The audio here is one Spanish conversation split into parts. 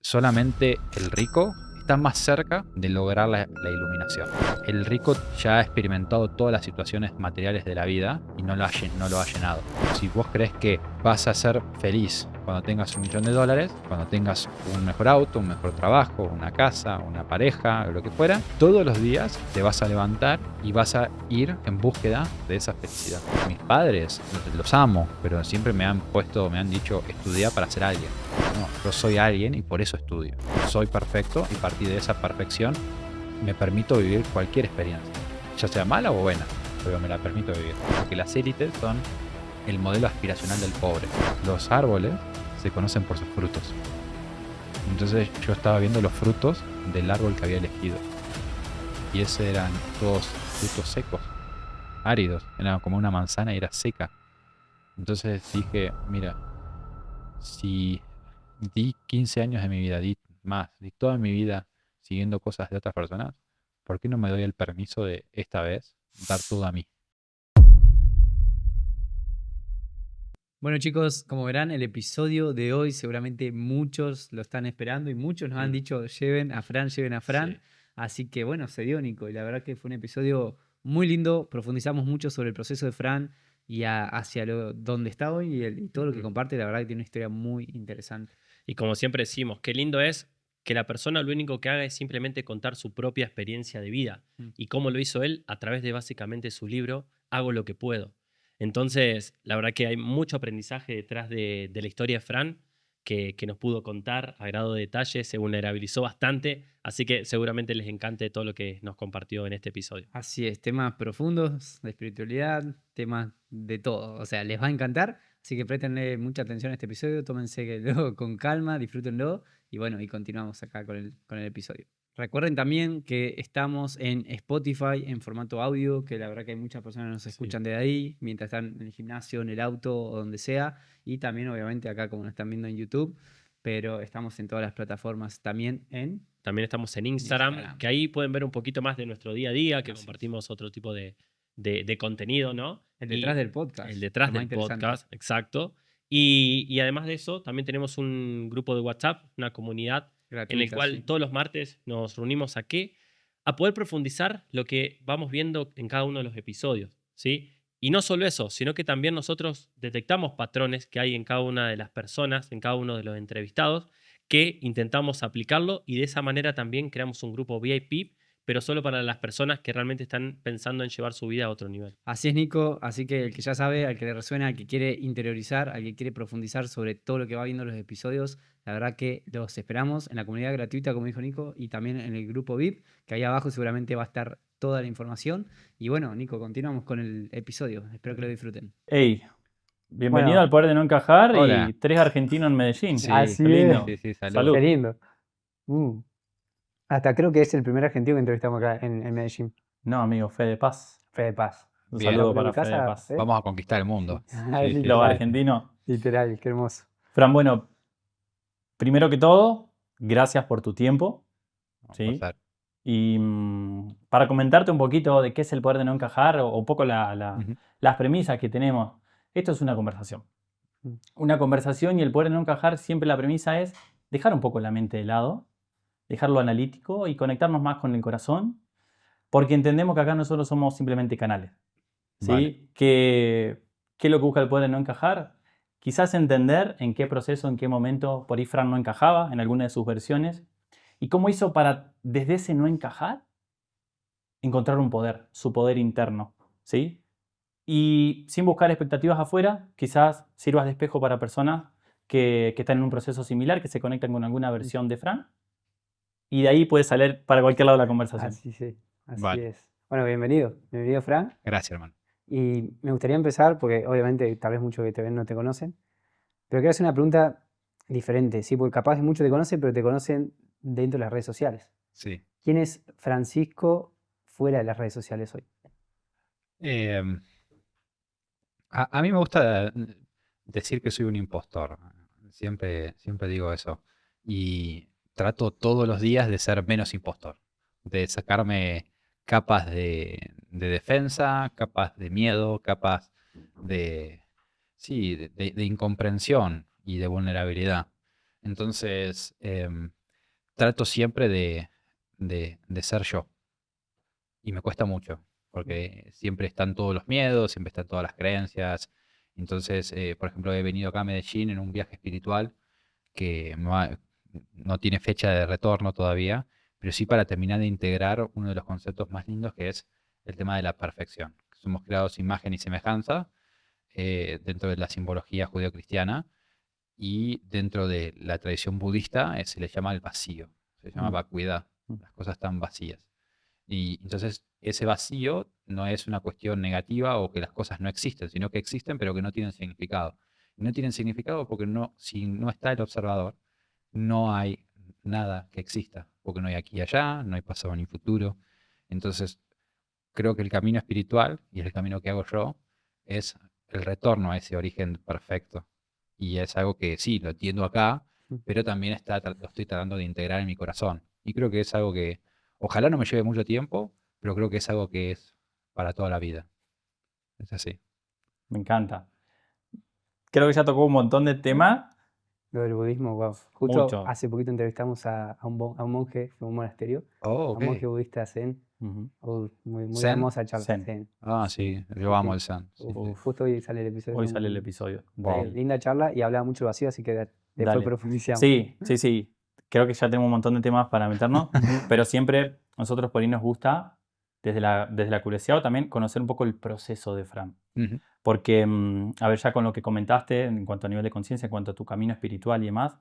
solamente el rico está más cerca de lograr la iluminación. El rico ya ha experimentado todas las situaciones materiales de la vida y no lo ha llenado. Si vos crees que vas a ser feliz cuando tengas $1.000.000, cuando tengas un mejor auto, un mejor trabajo, una casa, una pareja, lo que fuera, todos los días te vas a levantar y vas a ir en búsqueda de esa felicidad. Mis padres, los amo, pero siempre me han dicho, estudia para ser alguien. No, yo soy alguien y por eso estudio. Soy perfecto y a partir de esa perfección me permito vivir cualquier experiencia, ya sea mala o buena, pero me la permito vivir. Porque las élites son el modelo aspiracional del pobre. Los árboles se conocen por sus frutos. Entonces yo estaba viendo los frutos del árbol que había elegido. Y esos eran todos frutos secos, áridos. Era como una manzana y era seca. Entonces dije, mira, si di 15 años de mi vida, di toda mi vida siguiendo cosas de otras personas, ¿por qué no me doy el permiso de esta vez dar todo a mí? Bueno chicos, como verán, el episodio de hoy seguramente muchos lo están esperando y muchos nos han dicho lleven a Fran. Sí. Así que bueno, se dio Nico y la verdad que fue un episodio muy lindo. Profundizamos mucho sobre el proceso de Fran y hacia dónde está hoy y todo lo que comparte. La verdad que tiene una historia muy interesante. Y como siempre decimos, qué lindo es que la persona lo único que haga es simplemente contar su propia experiencia de vida. Y cómo lo hizo él a través de básicamente su libro Hago lo que puedo. Entonces, la verdad que hay mucho aprendizaje detrás de la historia de Fran que nos pudo contar a grado de detalle, se vulnerabilizó bastante, así que seguramente les encante todo lo que nos compartió en este episodio. Así es, temas profundos de espiritualidad, temas de todo. O sea, les va a encantar. Así que préstenle mucha atención a este episodio, tómenselo con calma, disfrútenlo y bueno, y continuamos acá con el episodio. Recuerden también que estamos en Spotify en formato audio, que la verdad que hay muchas personas que nos escuchan de ahí, mientras están en el gimnasio, en el auto o donde sea. Y también obviamente acá como nos están viendo en YouTube, pero estamos en todas las plataformas también en... También estamos en Instagram, que ahí pueden ver un poquito más de nuestro día a día, que compartimos otro tipo de contenido, ¿no? El detrás del podcast. El detrás lo más del interesante. podcast, exacto. Y además de eso, también tenemos un grupo de WhatsApp, una comunidad Gratuita, en el cual sí. todos los martes nos reunimos aquí a poder profundizar lo que vamos viendo en cada uno de los episodios, ¿sí? Y no solo eso, sino que también nosotros detectamos patrones que hay en cada una de las personas, en cada uno de los entrevistados, que intentamos aplicarlo y de esa manera también creamos un grupo VIP, pero solo para las personas que realmente están pensando en llevar su vida a otro nivel. Así es, Nico. Así que el que ya sabe, al que le resuena, al que quiere interiorizar, al que quiere profundizar sobre todo lo que va viendo los episodios, la verdad que los esperamos en la comunidad gratuita, como dijo Nico, y también en el grupo VIP, que ahí abajo seguramente va a estar toda la información. Y bueno, Nico, continuamos con el episodio. Espero que lo disfruten. Hey, bienvenido Bueno, al Poder de No Encajar Hola. y 3 argentinos en Medellín. Sí, así Qué lindo. sí, sí, salud. Salud. qué lindo. Mm. Hasta creo que es el primer argentino que entrevistamos acá en Medellín. No, amigo, Fe de Paz. Fede Paz. Un Bien. saludo ¿Lo para ubicás Fe de a Paz. Fede? Vamos a conquistar el mundo. Ah, Sí, sí, Los literal, argentinos. literal, qué hermoso. Fran, bueno, primero que todo, gracias por tu tiempo. Un ¿Sí? placer. Y para comentarte un poquito de qué es el Poder de No Encajar o un poco Ujú. las premisas que tenemos. Esto es una conversación. Mm. Una conversación y el Poder de No Encajar, siempre la premisa es dejar un poco la mente de lado, dejarlo analítico y conectarnos más con el corazón, porque entendemos que acá nosotros somos simplemente canales. ¿Sí? Vale. ¿Qué es lo que busca el Poder de No Encajar? Quizás entender en qué proceso, en qué momento por ahí Fran no encajaba en alguna de sus versiones y cómo hizo para, desde ese no encajar, encontrar un poder, su poder interno. ¿Sí? Y sin buscar expectativas afuera, quizás sirvas de espejo para personas que están en un proceso similar, que se conectan con alguna versión de Fran, y de ahí puede salir para cualquier lado de la conversación. Así sí, así Vale. es. Bueno, bienvenido. Bienvenido, Fran. Gracias, hermano. Y me gustaría empezar, porque obviamente tal vez muchos que te ven no te conocen, pero quiero hacer una pregunta diferente, ¿sí? Porque capaz muchos te conocen, pero te conocen dentro de las redes sociales. Sí. ¿Quién es Francisco fuera de las redes sociales hoy? A mí me gusta decir que soy un impostor. Siempre digo eso. Y trato todos los días de ser menos impostor. De sacarme capas de defensa, capas de miedo, capas de, sí, de incomprensión y de vulnerabilidad. Entonces, trato siempre de ser yo. Y me cuesta mucho, porque siempre están todos los miedos, siempre están todas las creencias. Entonces, por ejemplo, he venido acá a Medellín en un viaje espiritual que no tiene fecha de retorno todavía, pero sí para terminar de integrar uno de los conceptos más lindos que es el tema de la perfección. Somos creados imagen y semejanza dentro de la simbología judeocristiana y dentro de la tradición budista se le llama el vacío, se llama Mm. vacuidad, Mm. las cosas están vacías. Y entonces ese vacío no es una cuestión negativa o que las cosas no existen, sino que existen pero que no tienen significado. Y no tienen significado porque si no está el observador, no hay nada que exista, porque no hay aquí y allá, no hay pasado ni futuro. Entonces creo que el camino espiritual, y es el camino que hago yo, es el retorno a ese origen perfecto. Y es algo que sí, lo entiendo acá, pero también lo estoy tratando de integrar en mi corazón. Y creo que es algo que ojalá no me lleve mucho tiempo, pero creo que es algo que es para toda la vida. Es así. Me encanta. Creo que ya tocó un montón de temas. Lo del budismo, wow. Justo Mucho. hace poquito entrevistamos a un monje de un monasterio, Oh, a un monje ok. budista zen. Ujú. Muy Zen. hermosa charla. Zen. Zen. Ah, sí, yo Sí, amo sí. el Zen. Sí, sí. Justo hoy sale el episodio. Hoy sale el episodio. Wow. Linda charla y hablaba mucho del vacío, así que después Dale. profundizamos. Sí, sí, sí. Creo que ya tenemos un montón de temas para meternos, pero siempre nosotros por ahí nos gusta, desde la curiosidad o también conocer un poco el proceso de Fran. Ujú. Porque, a ver, ya con lo que comentaste en cuanto a nivel de conciencia, en cuanto a tu camino espiritual y demás,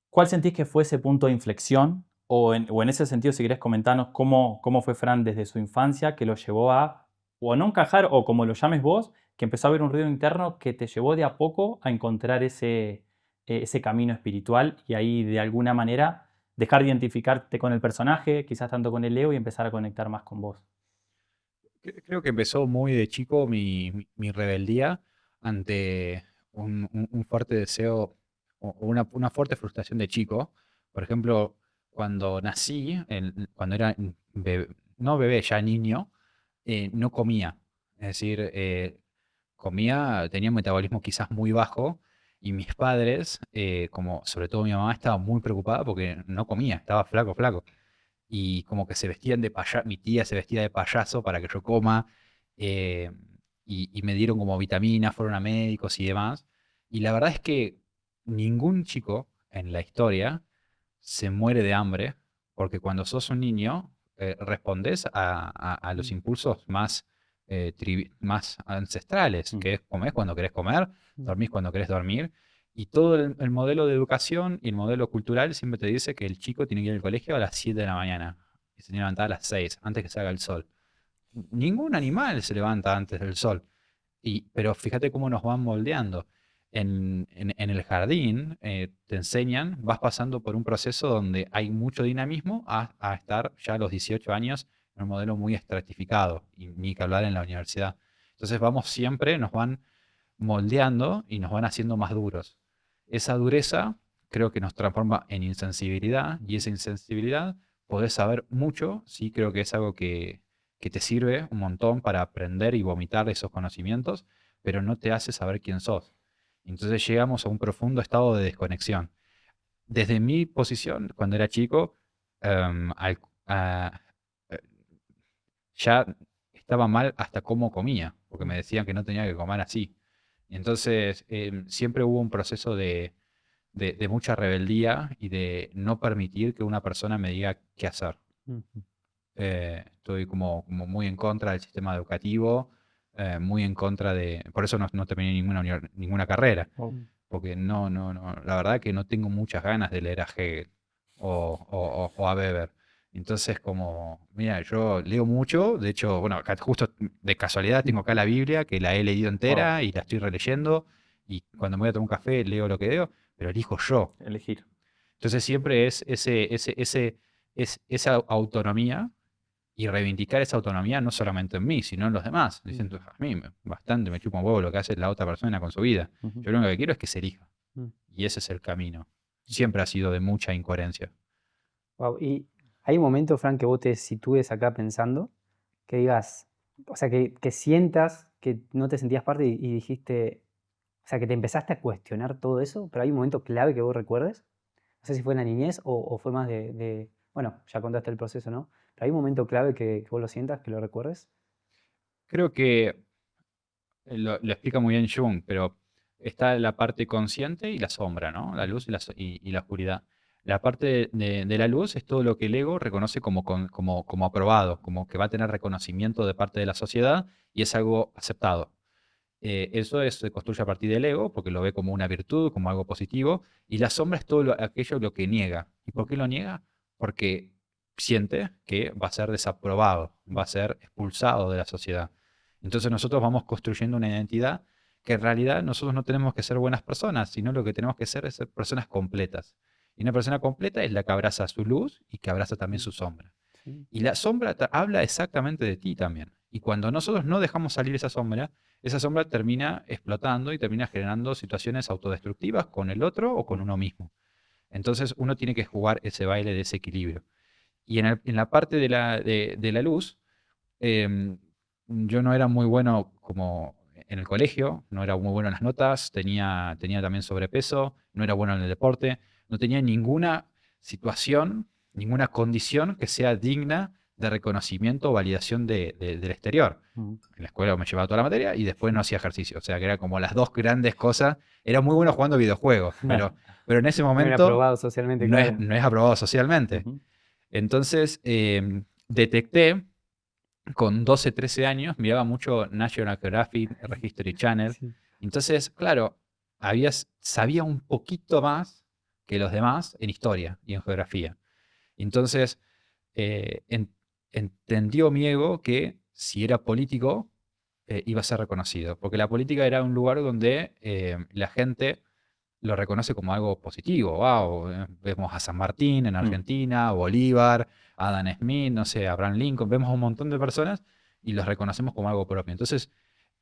¿cuál sentís que fue ese punto de inflexión? O en ese sentido, si querés comentarnos cómo fue Fran desde su infancia que lo llevó o a no encajar, o como lo llames vos, que empezó a haber un ruido interno que te llevó de a poco a encontrar ese camino espiritual y ahí de alguna manera dejar de identificarte con el personaje, quizás tanto con el ego, y empezar a conectar más con vos. Creo que empezó muy de chico mi rebeldía ante un fuerte deseo o una fuerte frustración de chico. Por ejemplo, cuando nací, cuando era no bebé, ya niño, no comía. Es decir, tenía un metabolismo quizás muy bajo y mis padres, como sobre todo mi mamá, estaba muy preocupada porque no comía, estaba flaco, flaco y como que se vestían de payaso, mi tía se vestía de payaso para que yo coma, eh, y me dieron como vitaminas, fueron a médicos y demás. Y la verdad es que ningún chico en la historia se muere de hambre, porque cuando sos un niño respondes a los impulsos más ancestrales, que es comer cuando querés comer, dormís cuando querés dormir. Y todo el modelo de educación y el modelo cultural siempre te dice que el chico tiene que ir al colegio a las 7 de la mañana y se tiene que levantar a las 6, antes que salga el sol. Ningún animal se levanta antes del sol. Pero fíjate cómo nos van moldeando. En el jardín te enseñan, vas pasando por un proceso donde hay mucho dinamismo a estar ya a los 18 años en un modelo muy estratificado, y ni que hablar en la universidad. Entonces nos van moldeando y nos van haciendo más duros. Esa dureza creo que nos transforma en insensibilidad, y esa insensibilidad podés saber mucho, sí, creo que es algo que te sirve un montón para aprender y vomitar esos conocimientos, pero no te hace saber quién sos. Entonces llegamos a un profundo estado de desconexión. Desde mi posición, cuando era chico, em, al- a- eh, ya estaba mal hasta cómo comía, porque me decían que no tenía que comer así. Entonces, siempre hubo un proceso de mucha rebeldía y de no permitir que una persona me diga qué hacer. Estoy como muy en contra del sistema educativo, muy en contra de... Por eso no terminé ninguna carrera, porque la verdad que no tengo muchas ganas de leer a Hegel o a Weber. Entonces, mira, yo leo mucho, de hecho, bueno, acá justo de casualidad tengo acá la Biblia, que la he leído entera y la estoy releyendo, y cuando me voy a tomar un café leo lo que leo, pero elijo yo. Elegir. Entonces siempre es esa autonomía y reivindicar esa autonomía no solamente en mí, sino en los demás. Diciendo, a mí bastante me chupa un huevo lo que hace la otra persona con su vida. Ujú. Yo lo único que quiero es que se elija. Mm. Y ese es el camino. Siempre ha sido de mucha incoherencia. Wow. Y hay un momento, Fran, que vos te sitúes acá pensando, que digas, o sea, que sientas que no te sentías parte y dijiste, sea, que te empezaste a cuestionar todo eso, pero hay un momento clave que vos recuerdes. No sé si fue en la niñez o fue más bueno, ya contaste el proceso, ¿no? Pero hay un momento clave que vos lo sientas, que lo recuerdes. Creo que lo explica muy bien Jung, pero está la parte consciente y la sombra, ¿no? La luz y la oscuridad. La parte de la luz es todo lo que el ego reconoce como aprobado, como que va a tener reconocimiento de parte de la sociedad y es algo aceptado. Se construye a partir del ego porque lo ve como una virtud, como algo positivo, y la sombra es todo aquello lo que niega. ¿Y por qué lo niega? Porque siente que va a ser desaprobado, va a ser expulsado de la sociedad. Entonces nosotros vamos construyendo una identidad que en realidad nosotros no tenemos que ser buenas personas, sino lo que tenemos que ser es ser personas completas. Y una persona completa es la que abraza su luz y que abraza también su sombra. Sí. Y la sombra habla exactamente de ti también. Y cuando nosotros no dejamos salir esa sombra termina explotando y termina generando situaciones autodestructivas con el otro o con uno mismo. Entonces uno tiene que jugar ese baile de ese equilibrio. Y en la parte de la luz, yo no era muy bueno como en el colegio, no era muy bueno en las notas, tenía también sobrepeso, no era bueno en el deporte, no tenía ninguna situación, ninguna condición que sea digna de reconocimiento o validación del exterior. Mm. En la escuela me llevaba toda la materia y después no hacía ejercicio. O sea que era como las dos grandes cosas. Era muy bueno jugando videojuegos, pero en ese No era momento aprobado socialmente, no claro. no es aprobado socialmente. Ujú. Entonces detecté con 12, 13 años, miraba mucho National Geographic, History Channel. Sí. Entonces, claro, sabía un poquito más que los demás en historia y en geografía. Entonces, entendió mi ego que si era político, iba a ser reconocido. Porque la política era un lugar donde la gente lo reconoce como algo positivo. Wow, vemos a San Martín en Argentina, Bolívar, Adam Smith, no sé, Abraham Lincoln, vemos a un montón de personas y los reconocemos como algo propio. Entonces,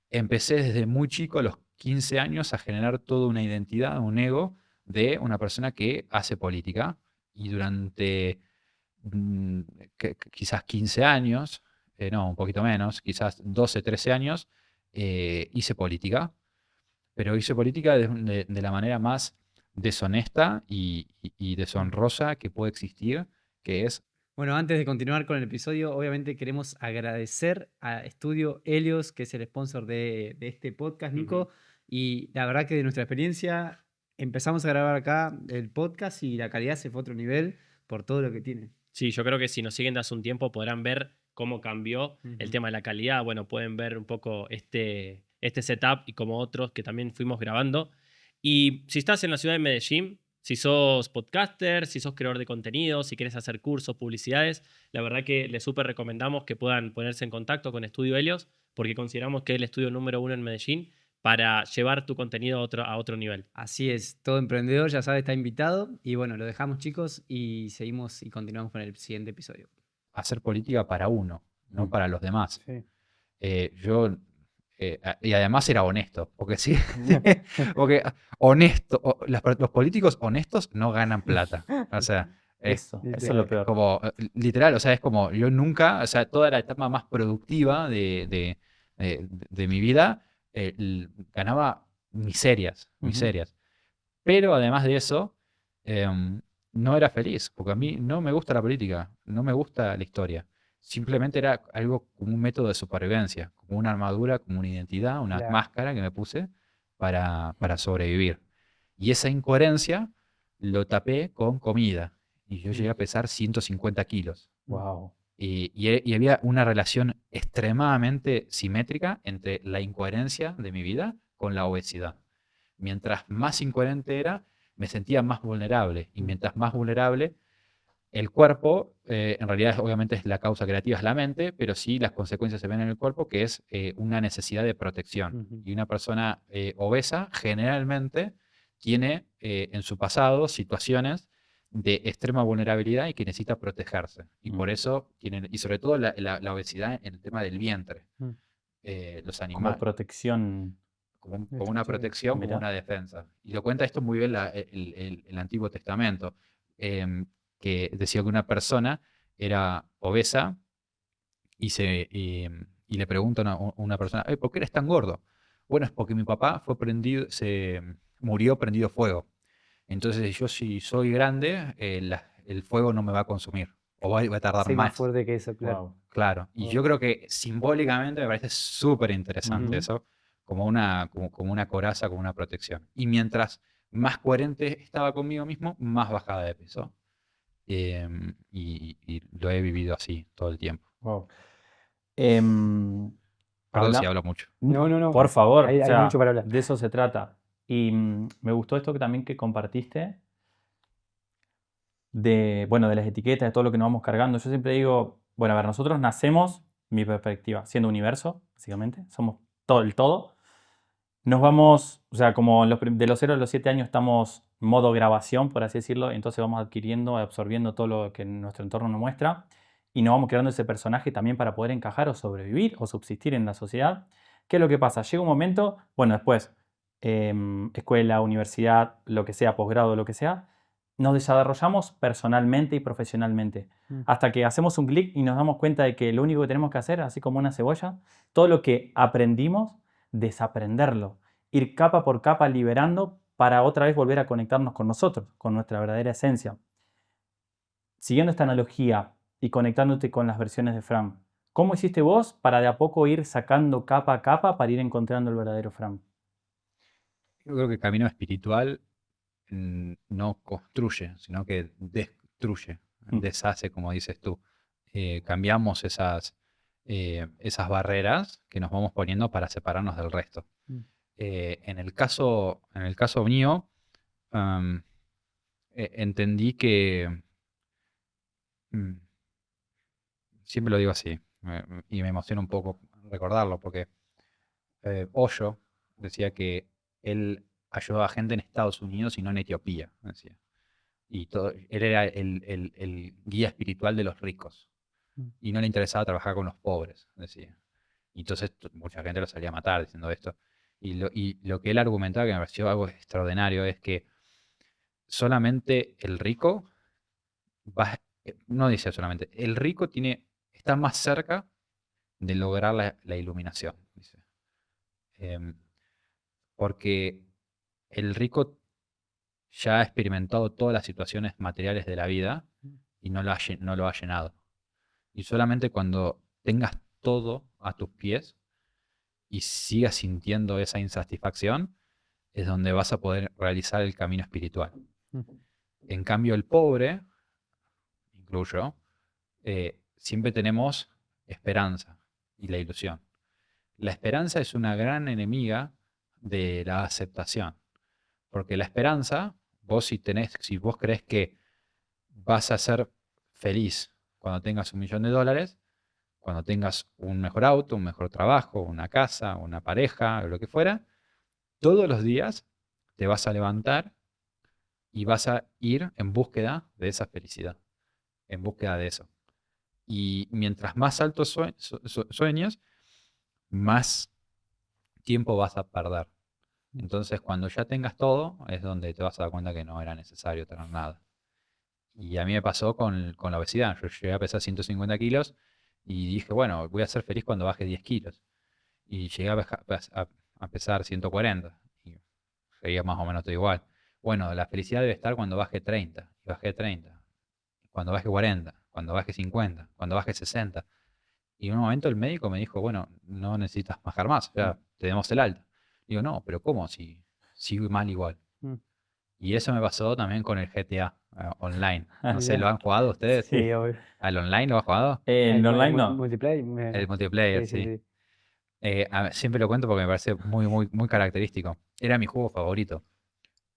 empecé desde muy chico, a los 15 años, a generar toda una identidad, un ego de una persona que hace política. Y durante mm, quizás 15 años, no, un poquito menos, quizás 12, 13 años, hice política, pero hice política de la manera más deshonesta y deshonrosa que puede existir, que es Bueno, antes de continuar con el episodio, obviamente queremos agradecer a Estudio Helios, que es el sponsor de este podcast, Nico. Y la verdad que de nuestra experiencia, empezamos a grabar acá el podcast y la calidad se fue a otro nivel por todo lo que tiene. Sí, yo creo que si nos siguen de hace un tiempo podrán ver cómo cambió el tema de la calidad. Bueno, pueden ver un poco este setup y como otros que también fuimos grabando. Y si estás en la ciudad de Medellín, si sos podcaster, si sos creador de contenido, si quieres hacer cursos, publicidades, la verdad que les súper recomendamos que puedan ponerse en contacto con Estudio Helios porque consideramos que es el estudio número 1 en Medellín para llevar tu contenido a otro nivel. Así es, todo emprendedor ya sabe, está invitado. Y bueno, lo dejamos, chicos, y seguimos y continuamos con el siguiente episodio. hacer política para uno, no para los demás. Sí. Y además era honesto, porque sí, porque honesto, los políticos honestos no ganan plata. O sea, Eso es lo peor. como literal, o sea, es como yo nunca, o sea, toda la etapa más productiva de mi vida ganaba miserias. Pero además de eso, no era feliz, porque a mí no me gusta la política, no me gusta la historia. Simplemente era algo como un método de supervivencia, como una armadura, como una identidad, una Claro. máscara que me puse para sobrevivir. Y esa incoherencia lo tapé con comida. Y yo llegué a pesar 150 kilos. Wow. Y había una relación extremadamente simétrica entre la incoherencia de mi vida con la obesidad. Mientras más incoherente era, me sentía más vulnerable. Y mientras más vulnerable, el cuerpo, en realidad obviamente es la causa creativa, es la mente, pero sí las consecuencias se ven en el cuerpo, que es una necesidad de protección. Ujú. Y una persona obesa generalmente tiene en su pasado situaciones de extrema vulnerabilidad y que necesita protegerse. Y por eso tienen, y sobre todo la obesidad en el tema del vientre. Mm. Los Como animales, protección. como una protección, como Mirá. una defensa. Y lo cuenta esto muy bien el Antiguo Testamento, que decía que una persona era obesa y le pregunta a una persona, ¿por qué eres tan gordo? Bueno, es porque mi papá se murió prendido fuego. Entonces yo si soy grande, el fuego no me va a consumir. O va a tardar Soy más más. fuerte que eso, claro. Wow. Claro. Y Wow. yo creo que simbólicamente me parece súper interesante Ujú. eso, como una coraza, como una protección. Y mientras más coherente estaba conmigo mismo, más bajaba de peso. Y lo he vivido así todo el tiempo. Wow. Em, Perdón si habla- hablo mucho. No, no, no. Por favor, Hay, o hay mucho sea, para hablar. de eso se trata. Y me gustó esto que también que compartiste bueno, de las etiquetas, de todo lo que nos vamos cargando. Yo siempre digo, bueno, a ver, nosotros nacemos, mi perspectiva, siendo universo, básicamente, somos todo el todo. Nos vamos, o sea, como de los 0 a los 7 años estamos modo grabación, por así decirlo, entonces vamos adquiriendo, absorbiendo todo lo que nuestro entorno nos muestra y nos vamos creando ese personaje también para poder encajar o sobrevivir o subsistir en la sociedad. ¿Qué es lo que pasa? Llega un momento, bueno, después, escuela, universidad, lo que sea, posgrado, lo que sea, nos desarrollamos personalmente y profesionalmente. Mm. Hasta que hacemos un clic y nos damos cuenta de que lo único que tenemos que hacer, así como una cebolla, todo lo que aprendimos, desaprenderlo, ir capa por capa liberando para otra vez volver a conectarnos con nosotros, con nuestra verdadera esencia. Siguiendo esta analogía y conectándote con las versiones de Fran, ¿cómo hiciste vos para de a poco ir sacando capa a capa para ir encontrando el verdadero Fran? Yo creo que el camino espiritual no construye, sino que destruye, Mm. deshace, como dices tú. Cambiamos esas barreras que nos vamos poniendo para separarnos del resto. Mm. En el caso mío, am, entendí que, mm, siempre lo digo así, y me emociona un poco recordarlo, porque Osho decía que él ayudaba a gente en Estados Unidos y no en Etiopía, decía. Él era el guía espiritual de los ricos Mm. y no le interesaba trabajar con los pobres, decía. Y entonces mucha gente lo salía a matar diciendo esto. Y lo que él argumentaba, que me pareció algo extraordinario, es que solamente el rico no dice solamente, el rico está más cerca de lograr la iluminación, dice. Em, Porque el rico ya ha experimentado todas las situaciones materiales de la vida y no lo ha llenado. Y solamente cuando tengas todo a tus pies y sigas sintiendo esa insatisfacción, es donde vas a poder realizar el camino espiritual. Mm. En cambio, el pobre, incluyo, siempre tenemos esperanza y la ilusión. La esperanza es una gran enemiga de la aceptación. Porque la esperanza, si vos crees que vas a ser feliz cuando tengas $1.000.000, cuando tengas un mejor auto, un mejor trabajo, una casa, una pareja, o lo que fuera, todos los días te vas a levantar y vas a ir en búsqueda de esa felicidad, en búsqueda de eso. Y mientras más alto sueñes, más tiempo vas a perder. Entonces, cuando ya tengas todo, es donde te vas a dar cuenta que no era necesario tener nada. Y a mí me pasó con la obesidad. Yo llegué a pesar 150 kilos y dije, bueno, voy a ser feliz cuando baje 10 kilos. Y llegué a pesar 140 y seguía más o menos todo igual. Bueno, la felicidad debe estar cuando baje 30. Y bajé 30. Cuando baje 40. Cuando baje 50. Cuando baje 60. Y en un momento el médico me dijo, bueno, no necesitas bajar más, o sea, te demos el alta. Digo, no, pero ¿cómo? Si sigo mal igual. Mm. Y eso me pasó también con el GTA online. No sé, Mirá. ¿lo han jugado ustedes? Sí, obvio. ¿Al online lo han jugado? En online no. Multiplayer. El multiplayer, Sí, sí, sí. sí. Siempre lo cuento porque me parece muy, muy, muy característico. Era mi juego favorito.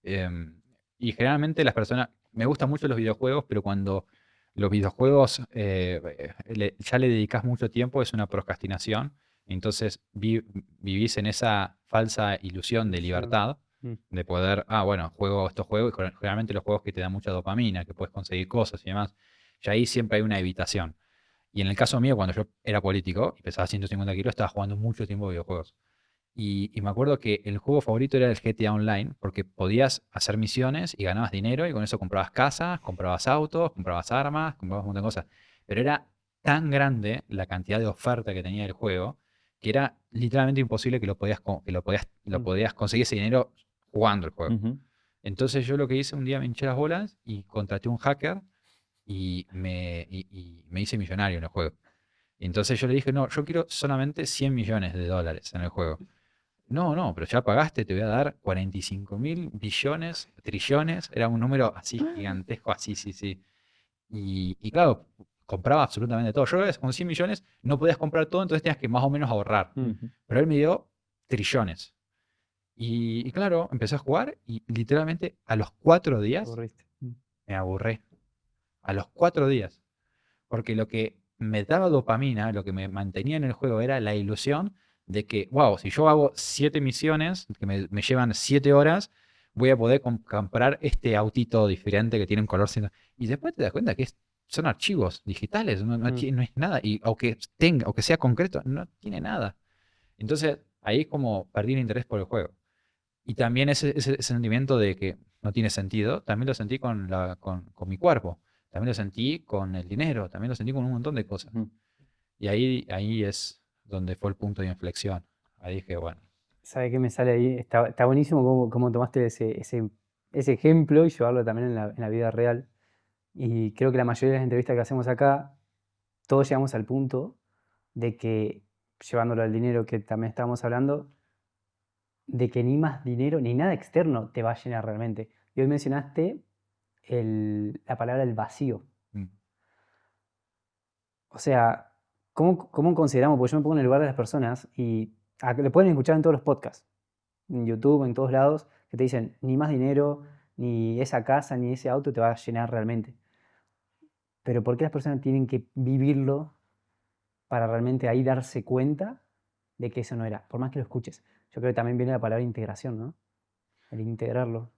Y generalmente las personas, me gustan mucho los videojuegos, pero cuando los videojuegos ya le dedicas mucho tiempo, es una procrastinación. Entonces vivís en esa falsa ilusión de libertad, Mm. de poder, bueno, juego estos juegos, y generalmente los juegos que te dan mucha dopamina, que puedes conseguir cosas y demás. Y ahí siempre hay una evitación. Y en el caso mío, cuando yo era político y pesaba 150 kilos, estaba jugando mucho tiempo videojuegos. Y me acuerdo que el juego favorito era el GTA Online, porque podías hacer misiones y ganabas dinero, y con eso comprabas casas, comprabas autos, comprabas armas, comprabas un montón de cosas. Pero era tan grande la cantidad de oferta que tenía el juego que era literalmente imposible que lo podías conseguir ese dinero jugando el juego. Ujú. Entonces yo lo que hice un día me hinché las bolas y contraté un hacker y me hice millonario en el juego. Y entonces yo le dije, no, yo quiero solamente 100 millones de dólares en el juego. No, no, pero ya pagaste, te voy a dar 45.000 billones, trillones, era un número así gigantesco, así, sí, sí. Y claro, compraba absolutamente todo. Yo con 100 millones no podías comprar todo, entonces tenías que más o menos ahorrar. Ujú. Pero él me dio trillones. Y claro, empecé a jugar y literalmente a los 4 Te días aburriste. me aburré. A los 4 días. Porque lo que me daba dopamina, lo que me mantenía en el juego era la ilusión de que, wow, si yo hago 7 misiones que me llevan 7 horas, voy a poder comprar este autito diferente que tiene un color. Y después te das cuenta que son archivos digitales, no es nada. Y aunque sea concreto, no tiene nada. Entonces ahí como perdí el interés por el juego. Y también ese sentimiento de que no tiene sentido, también lo sentí con mi cuerpo, también lo sentí con el dinero, también lo sentí con un montón de cosas. Ujú. Y ahí es donde fue el punto de inflexión. Ahí dije, bueno, ¿Sabe qué me sale ahí? Está buenísimo cómo tomaste ese ejemplo y llevarlo también en la vida real. Y creo que la mayoría de las entrevistas que hacemos acá, todos llegamos al punto de que, llevándolo al dinero que también estábamos hablando, de que ni más dinero ni nada externo te va a llenar realmente. Y hoy mencionaste la palabra el vacío. mm, O sea, ¿cómo consideramos? Porque yo me pongo en el lugar de las personas y lo pueden escuchar en todos los podcasts, en YouTube, en todos lados, que te dicen, ni más dinero, ni esa casa, ni ese auto te va a llenar realmente. Pero ¿por qué las personas tienen que vivirlo para realmente ahí darse cuenta de que eso no era? Por más que lo escuches. Yo creo que también viene la palabra integración, ¿no? El integrarlo.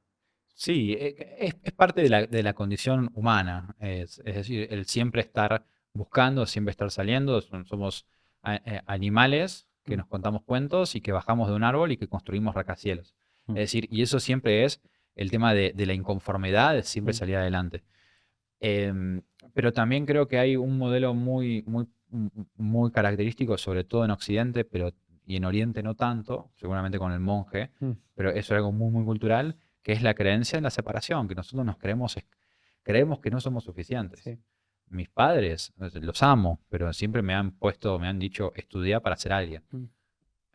sí, es parte de la condición humana. Es decir, el siempre estar buscando, siempre estar saliendo. Somos animales que Mm. nos contamos cuentos y que bajamos de un árbol y que construimos rascacielos. Mm. Es decir, y eso siempre es el tema de la inconformidad, de siempre Mm. salir adelante. Em, pero también creo que hay un modelo muy característico, sobre todo en Occidente, y en Oriente no tanto, seguramente con el monje, Mm. pero eso es algo muy cultural, que es la creencia en la separación, que nosotros creemos que no somos suficientes. Sí. Mis padres, los amo, pero siempre me han dicho, estudia para ser alguien. Mm.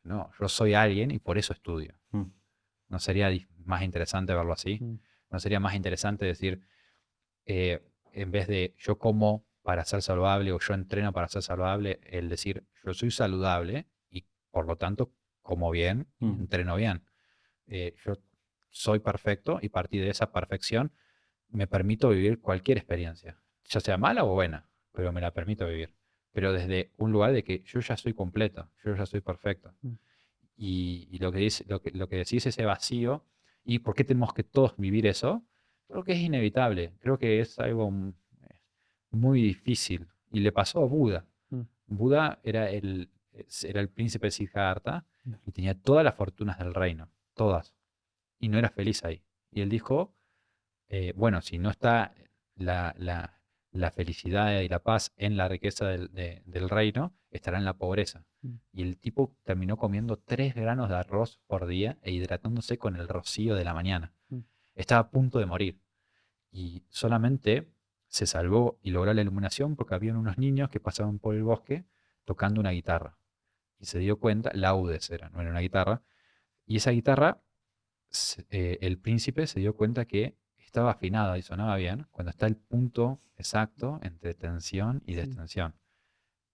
No, yo soy alguien y por eso estudio. Mm. ¿No sería más interesante verlo así? Mm. ¿No sería más interesante decir, en vez de yo como para ser saludable o yo entreno para ser saludable, el decir yo soy saludable y por lo tanto como bien y Mm. entreno bien? Yo soy perfecto y a partir de esa perfección me permito vivir cualquier experiencia, ya sea mala o buena, pero me la permito vivir. Pero desde un lugar de que yo ya soy completo, yo ya soy perfecto. Mm. Y lo que decís, ese vacío, ¿y por qué tenemos que todos vivir eso? Creo que es inevitable, creo que es algo muy difícil. Y le pasó a Buda. Mm. Buda era el príncipe Siddhartha Mm. y tenía todas las fortunas del reino, todas, y no era feliz ahí. Y él dijo, bueno, si no está la felicidad y la paz en la riqueza del reino, estará en la pobreza. Mm. Y el tipo terminó comiendo 3 granos de arroz por día e hidratándose con el rocío de la mañana. Mm. Estaba a punto de morir. Y solamente se salvó y logró la iluminación porque habían unos niños que pasaban por el bosque tocando una guitarra. Y se dio cuenta, laudes era, no era una guitarra. Y esa guitarra, el príncipe se dio cuenta que estaba afinada y sonaba bien cuando está el punto exacto entre tensión y Sí. destensión.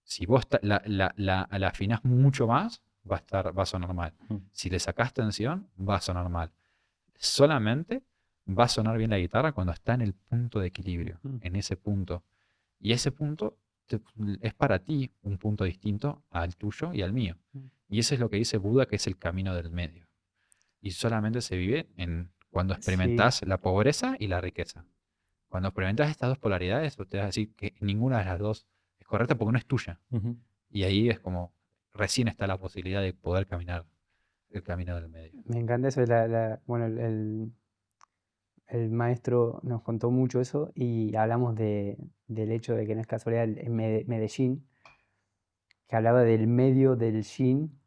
Si vos la afinás mucho más, va a sonar mal. Mm. Si le sacás tensión, va a sonar mal. Solamente va a sonar bien la guitarra cuando está en el punto de equilibrio, Mm. en ese punto. Y ese punto es para ti un punto distinto al tuyo y al mío. Mm. Y eso es lo que dice Buda, que es el camino del medio. Y solamente se vive cuando Sí. experimentás la pobreza y la riqueza. Cuando experimentas estas dos polaridades, te vas a decir que ninguna de las dos es correcta porque no es tuya. Ujú. Y ahí es como recién está la posibilidad de poder caminar el camino del medio. Me encanta eso. Bueno, el maestro nos contó mucho eso y hablamos del hecho de que no es casualidad en Medellín. que hablaba del medio del yin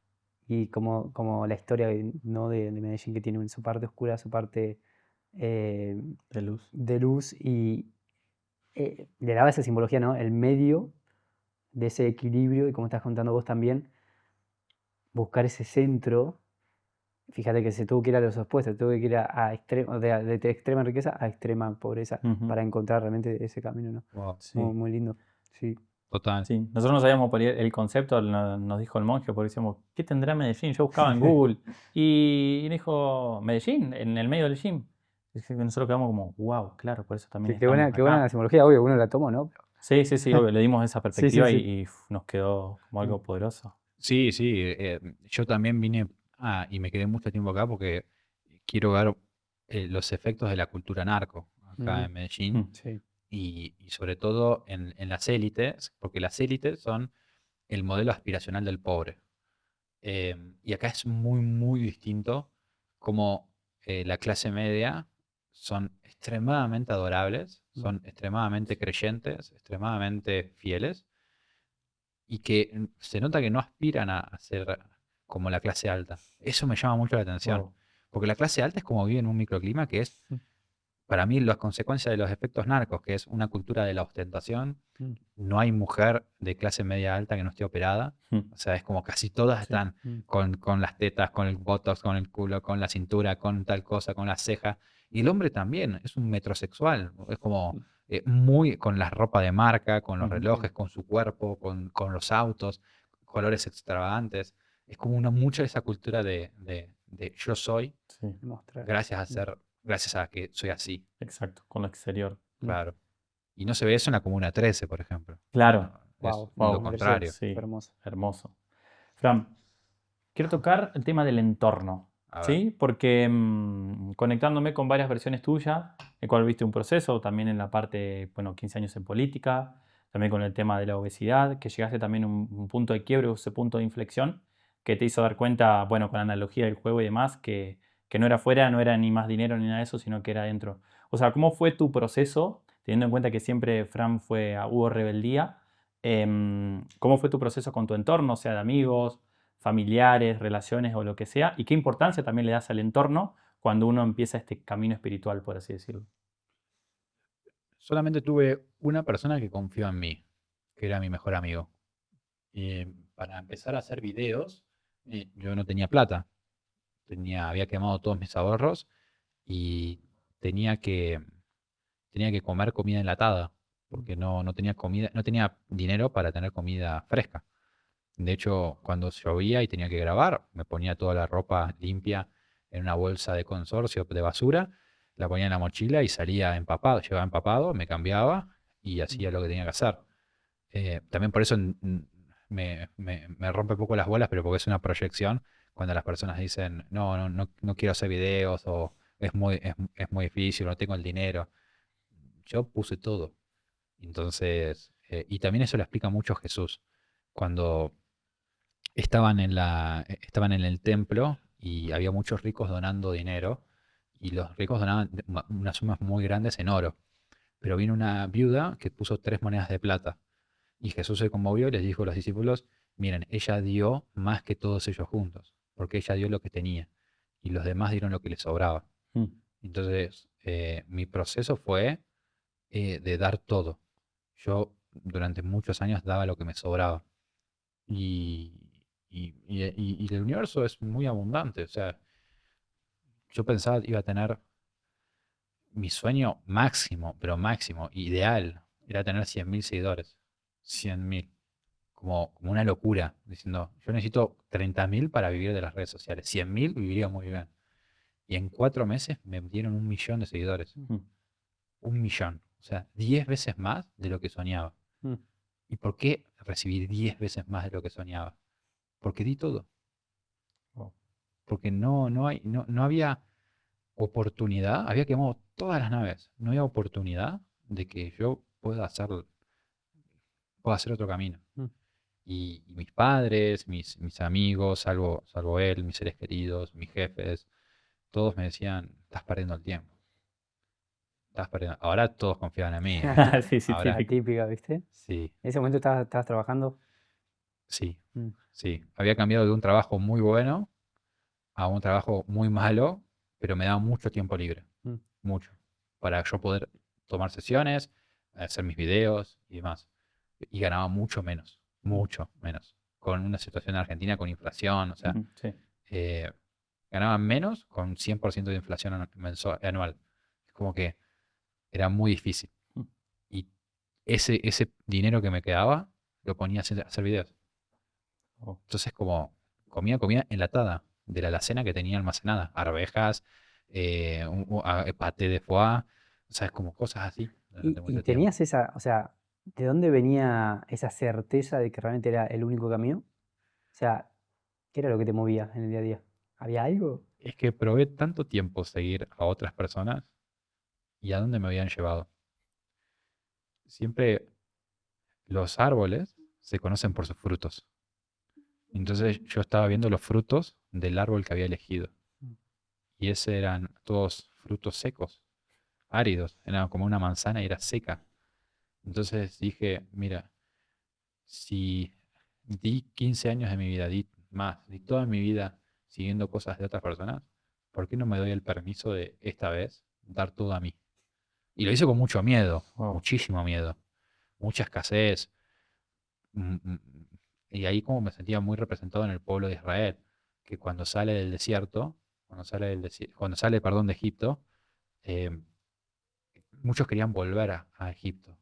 y como la historia, ¿no? de Medellín, que tiene su parte oscura, su parte eh, De luz. de luz, y le daba esa simbología, ¿no? El medio de ese equilibrio, y como estás contando vos también, buscar ese centro. Fíjate que se tuvo que ir a los opuestos, tuvo que ir a extremo, de extrema riqueza a extrema pobreza Ujú. para encontrar realmente ese camino, ¿no? Wow, Sí. Muy, muy lindo. Sí. total. Sí, nosotros no sabíamos por ahí el concepto, nos dijo el monje, porque decíamos, ¿qué tendrá Medellín? Yo buscaba en Google y dijo, Medellín, en el medio del gym. Y nosotros quedamos como, wow, claro, por eso también Qué estamos qué buena acá. simbología, obvio, uno la tomó, ¿no? Sí, sí, sí, obvio, le dimos esa Sí, sí, perspectiva sí. y nos quedó como algo poderoso. Sí, sí. Yo también vine y me quedé mucho tiempo acá porque quiero ver los efectos de la cultura narco acá Ujú. en Medellín Mm. Sí. y sobre todo en las élites, porque las élites son el modelo aspiracional del pobre. Y acá es muy, muy distinto como la clase media son extremadamente adorables, son extremadamente creyentes, extremadamente fieles y que se nota que no aspiran a ser como la clase alta. Eso me llama mucho la atención, Wow. porque la clase alta es como vive en un microclima que es, para mí, las consecuencias de los efectos narcos, que es una cultura de la ostentación. Mm. No hay mujer de clase media alta que no esté operada. Mm. O sea, es como casi todas Sí. están Mm. con las tetas, con el botox, con el culo, con la cintura, con tal cosa, con las cejas. Y el hombre también es un metrosexual. Es como muy con la ropa de marca, con los Ujú. relojes, con su cuerpo, con los autos, colores extravagantes. Es como mucha esa cultura de yo soy Sí, Mostrar. gracias a que soy así, exacto, con lo exterior. claro. Y no se ve eso en la Comuna 13, por ejemplo. Claro. Es Wow. Wow, lo contrario. sí, Fue hermoso. hermoso. Fran, quiero tocar el tema del entorno, A ver. ¿sí? Porque conectándome con varias versiones tuyas, el cual viste un proceso, también en la parte, bueno, 15 años en política, también con el tema de la obesidad, que llegaste también a un punto de quiebre, ese punto de inflexión, que te hizo dar cuenta, bueno, con la analogía del juego y demás, que no era fuera, no era ni más dinero ni nada de eso, sino que era dentro. O sea, ¿cómo fue tu proceso, teniendo en cuenta que siempre, Fran, hubo rebeldía? ¿Cómo fue tu proceso con tu entorno, o sea, de amigos, familiares, relaciones o lo que sea? ¿Y qué importancia también le das al entorno cuando uno empieza este camino espiritual, por así decirlo? Solamente tuve una persona que confió en mí, que era mi mejor amigo. Y para empezar a hacer videos, yo no tenía plata. Había quemado todos mis ahorros y tenía que, tenía que comer comida enlatada, porque no tenía comida, no tenía dinero para tener comida fresca. De hecho, cuando llovía y tenía que grabar, me ponía toda la ropa limpia en una bolsa de consorcio de basura, la ponía en la mochila y salía empapado, llegaba empapado, me cambiaba y hacía lo que tenía que hacer. También por eso me rompe un poco las bolas, pero porque es una proyección cuando las personas dicen, no quiero hacer videos o es muy difícil, no tengo el dinero. Yo puse todo. Entonces, y también eso lo explica mucho Jesús. Cuando estaban en el templo y había muchos ricos donando dinero y los ricos donaban unas sumas muy grandes en oro. Pero vino una viuda que puso 3 monedas de plata y Jesús se conmovió y les dijo a los discípulos, miren, ella dio más que todos ellos juntos, porque ella dio lo que tenía y los demás dieron lo que les sobraba. Mm. Entonces, mi proceso fue de dar todo. Yo durante muchos años daba lo que me sobraba. Y, y el universo es muy abundante. O sea, yo pensaba que iba a tener mi sueño máximo, pero máximo, ideal, era tener 100.000 seguidores. 100.000. Como una locura. Diciendo, yo necesito 30.000 para vivir de las redes sociales. 100.000 viviría muy bien. Y en 4 meses me dieron 1.000.000 de seguidores. Mm. 1.000.000. O sea, 10 veces más de lo que soñaba. Mm. ¿Y por qué recibir 10 veces más de lo que soñaba? Porque di todo. Wow. Porque no había oportunidad, había quemado todas las naves, no había oportunidad de que yo pueda hacer otro camino. Mm. Y mis padres, mis amigos, salvo él, mis seres queridos, mis jefes, todos me decían, estás perdiendo el tiempo. Estás perdiendo. Ahora todos confían en mí. Sí, sí, Ahora, La típica, ¿viste? sí. En ese momento estabas trabajando. Sí, Mm. sí. Había cambiado de un trabajo muy bueno a un trabajo muy malo, pero me daba mucho tiempo libre. Mm. Mucho. Para yo poder tomar sesiones, hacer mis videos y demás. Y ganaba mucho menos. Con una situación en Argentina con inflación, o sea, Ujú, sí. eh, ganaba menos con 100% de inflación anual. Es como que era muy difícil. Mm. Y ese dinero que me quedaba lo ponía a hacer videos. Oh. Entonces, como comida enlatada de la alacena que tenía almacenada. Arvejas, paté de foie, o sea, es como cosas así durante Y mucho tiempo. tenías esa, o sea, ¿de dónde venía esa certeza de que realmente era el único camino? O sea, ¿qué era lo que te movía en el día a día? ¿Había algo? Es que probé tanto tiempo seguir a otras personas y a dónde me habían llevado. Siempre los árboles se conocen por sus frutos. Entonces yo estaba viendo los frutos del árbol que había elegido. Y ese eran todos frutos secos, áridos. Era como una manzana y era seca. Entonces dije, mira, si di 15 años de mi vida, di toda mi vida siguiendo cosas de otras personas, ¿por qué no me doy el permiso de esta vez dar todo a mí? Y lo hice con mucho miedo, Wow. muchísimo miedo, mucha escasez. mm, mm, Y ahí como me sentía muy representado en el pueblo de Israel, que cuando sale del desierto, cuando sale, perdón, de Egipto, eh, muchos querían volver a Egipto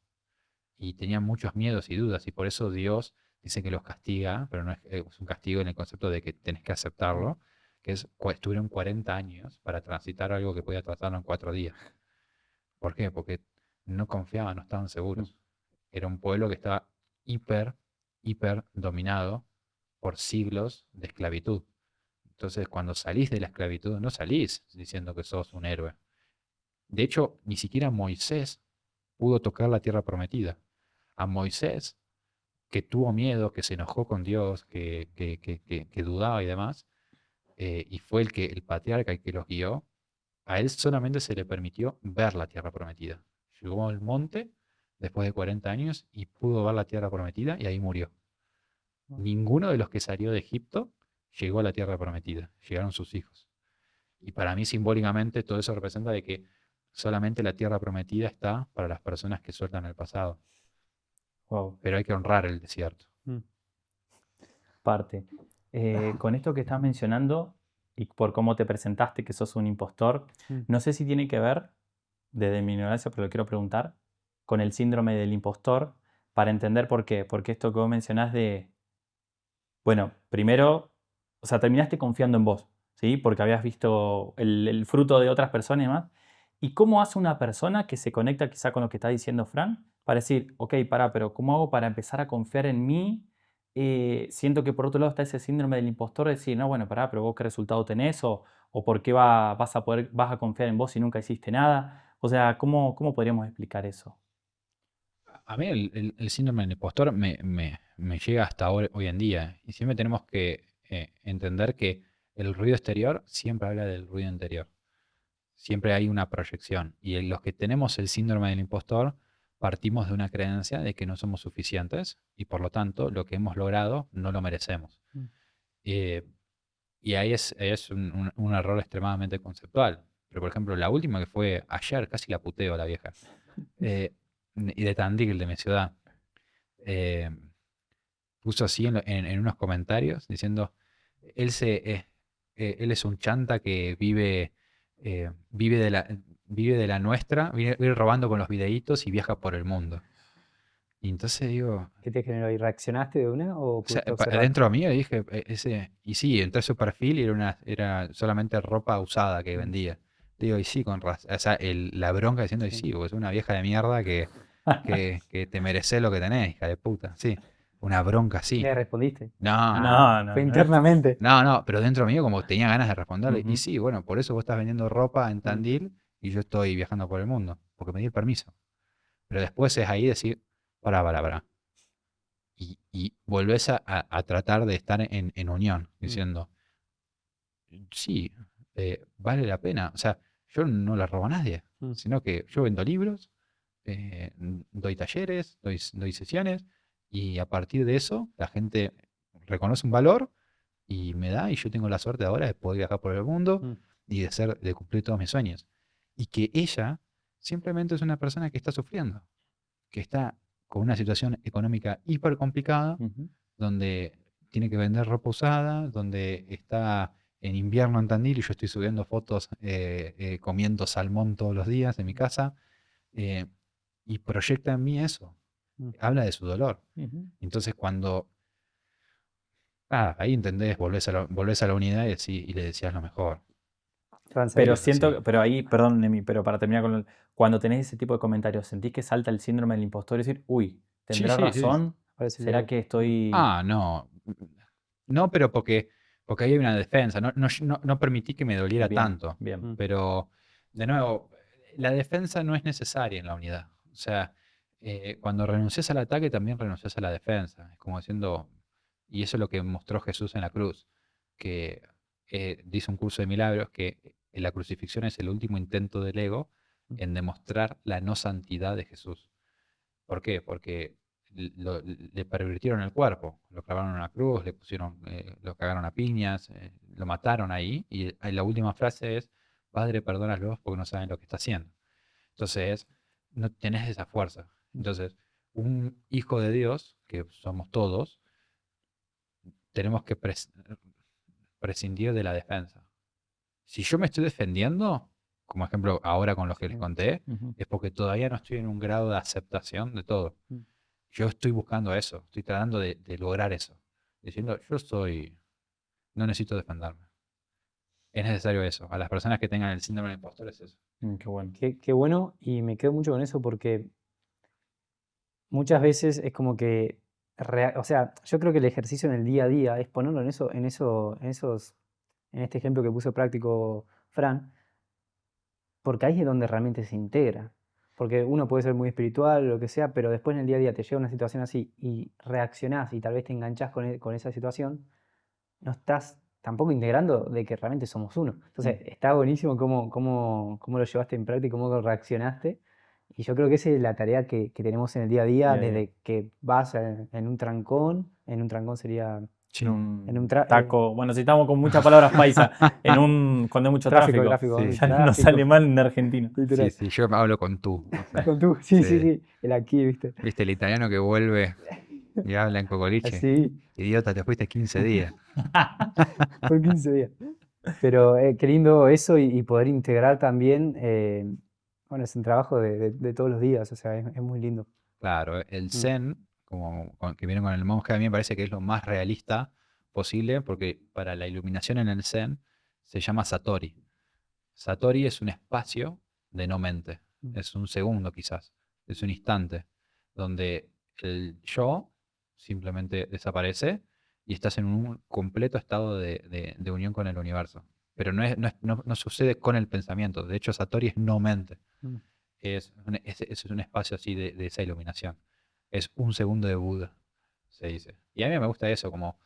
y tenían muchos miedos y dudas y por eso Dios dice que los castiga, pero no es un castigo en el concepto de que tenés que aceptarlo, que estuvieron 40 años para transitar algo que podía tratarlo en 4 días. ¿Por qué? Porque no confiaban, no estaban Mm. seguros. Era un pueblo que estaba hiper dominado por siglos de esclavitud. Entonces, cuando salís de la esclavitud, no salís diciendo que sos un héroe. De hecho, ni siquiera Moisés pudo tocar la tierra prometida. A Moisés, que tuvo miedo, que se enojó con Dios, que dudaba y demás, y fue el patriarca el que los guió, a él solamente se le permitió ver la tierra prometida. Llegó al monte después de 40 años y pudo ver la tierra prometida y ahí murió. Ninguno de los que salió de Egipto llegó a la tierra prometida, llegaron sus hijos. Y para mí simbólicamente todo eso representa de que solamente la tierra prometida está para las personas que sueltan el pasado, Wow. pero hay que honrar el desierto. Mm. Parte. Con esto que estás mencionando y por cómo te presentaste que sos un impostor, Mm. no sé si tiene que ver, desde mi ignorancia, pero lo quiero preguntar, con el síndrome del impostor, para entender por qué. Porque esto que vos mencionás de, bueno, primero, o sea, terminaste confiando en vos, ¿sí? Porque habías visto el fruto de otras personas y demás. ¿Y cómo hace una persona que se conecta quizá con lo que está diciendo Fran para decir, ok, pará, pero ¿cómo hago para empezar a confiar en mí? Siento que por otro lado está ese síndrome del impostor de decir, no, bueno, pará, pero vos qué resultado tenés o por qué vas a confiar en vos si nunca hiciste nada. O sea, ¿cómo podríamos explicar eso? A mí el síndrome del impostor me llega hasta hoy en día. Y siempre tenemos que entender que el ruido exterior siempre habla del ruido interior. Siempre hay una proyección. Y los que tenemos el síndrome del impostor partimos de una creencia de que no somos suficientes y por lo tanto lo que hemos logrado no lo merecemos. Mm. Eh, y ahí es un error extremadamente conceptual. Pero por ejemplo, la última que fue ayer, casi la puteo a la vieja. eh, y de Tandil, de mi ciudad. eh, Puso así en unos comentarios diciendo, él es un chanta que vive vive de la nuestra, vive robando con los videitos y viaja por el mundo. Y entonces digo, ¿Qué te generó? ¿Y reaccionaste de una o o sea, pudiste observar? dentro mío dije, y sí, entré a su perfil y era solamente ropa usada que Mm. vendía. Digo, y sí, con razón. O sea, la bronca diciendo, y Sí. sí, porque es una vieja de mierda que te mereces lo que tenés, hija de puta. Sí, una bronca así. ¿Le respondiste? No, No, no, Fue no. internamente. no, pero dentro mío como tenía ganas de responderle. Y Ujú. sí, bueno, por eso vos estás vendiendo ropa en Mm. Tandil y yo estoy viajando por el mundo, porque me di el permiso. Pero después es ahí decir, pará. Y volvés a tratar de estar en unión, diciendo, sí, vale la pena. O sea, yo no le robo a nadie, Mm. sino que yo vendo libros, doy talleres, doy sesiones, y a partir de eso la gente reconoce un valor y me da, y yo tengo la suerte ahora de poder viajar por el mundo Mm. y de cumplir todos mis sueños. Y que ella simplemente es una persona que está sufriendo, que está con una situación económica hiper complicada, Ujú. donde tiene que vender ropa usada, donde está en invierno en Tandil y yo estoy subiendo fotos comiendo salmón todos los días en mi casa, eh, y proyecta en mí eso, Mm. habla de su dolor. Ujú. Entonces cuando ahí entendés, volvés a la unidad y le decías lo mejor. Pero es siento, así. pero ahí, perdón, Nemi, pero para terminar con cuando tenés ese tipo de comentarios, ¿sentís que salta el síndrome del impostor y decir, uy, ¿tendrá Sí, sí. razón? Parece ¿Será que- que estoy...? No. No, pero porque ahí hay una defensa. No permití que me doliera Bien, tanto. bien. Mm. Pero, de nuevo, la defensa no es necesaria en la unidad. O sea, cuando renuncias al ataque, también renuncias a la defensa. Es como diciendo, y eso es lo que mostró Jesús en la cruz, que dice un curso de milagros que la crucifixión es el último intento del ego en demostrar la no santidad de Jesús. ¿Por qué? Porque le pervirtieron el cuerpo, lo clavaron en una cruz, le pusieron, lo cagaron a piñas, lo mataron ahí, y la última frase es, Padre, perdónalos porque no saben lo que está haciendo. Entonces, no tenés esa fuerza. Entonces, un hijo de Dios, que somos todos, tenemos que prescindir de la defensa. Si yo me estoy defendiendo, como ejemplo ahora con los que les conté, Ujú. es porque todavía no estoy en un grado de aceptación de todo. Mm. Yo estoy buscando eso, estoy tratando de lograr eso. Diciendo, no necesito defenderme. Es necesario eso. A las personas que tengan el síndrome del impostor es eso. Qué bueno. Qué bueno, y me quedo mucho con eso porque muchas veces es como que, o sea, yo creo que el ejercicio en el día a día es ponerlo en este ejemplo que puso práctico Fran, porque ahí es donde realmente se integra. Porque uno puede ser muy espiritual o lo que sea, pero después en el día a día te llega una situación así y reaccionás y tal vez te enganchás con esa situación, no estás tampoco integrando de que realmente somos uno. Entonces, está buenísimo cómo lo llevaste en práctica, cómo reaccionaste. Y yo creo que esa es la tarea que tenemos en el día a día, Día a día. desde que vas en un trancón sería En un en un taco. Bueno, si estamos con muchas palabras paisa, cuando hay mucho tráfico. tráfico, Sí. Ya no sale mal en Argentina. literal. Sí, yo hablo con tú. o sea, Con tú, sí, sí. sí, el aquí, ¿viste? ¿Viste el italiano que vuelve y habla en cocoliche? Así, Idiota, te fuiste 15 días. por 15 días. Pero qué lindo eso y poder integrar también, bueno, es un trabajo de todos los días, o sea, es muy lindo. Claro, el Mm. Zen, que viene con el monje, a mí me parece que es lo más realista posible, porque para la iluminación en el Zen se llama Satori. Satori es un espacio de no mente, Mm. es un segundo quizás, es un instante, donde el yo simplemente desaparece y estás en un completo estado de unión con el universo. Pero no sucede con el pensamiento, de hecho Satori es no mente. Mm. Es un espacio así de esa iluminación. Es un segundo de Buda, se dice. Y a mí me gusta eso, como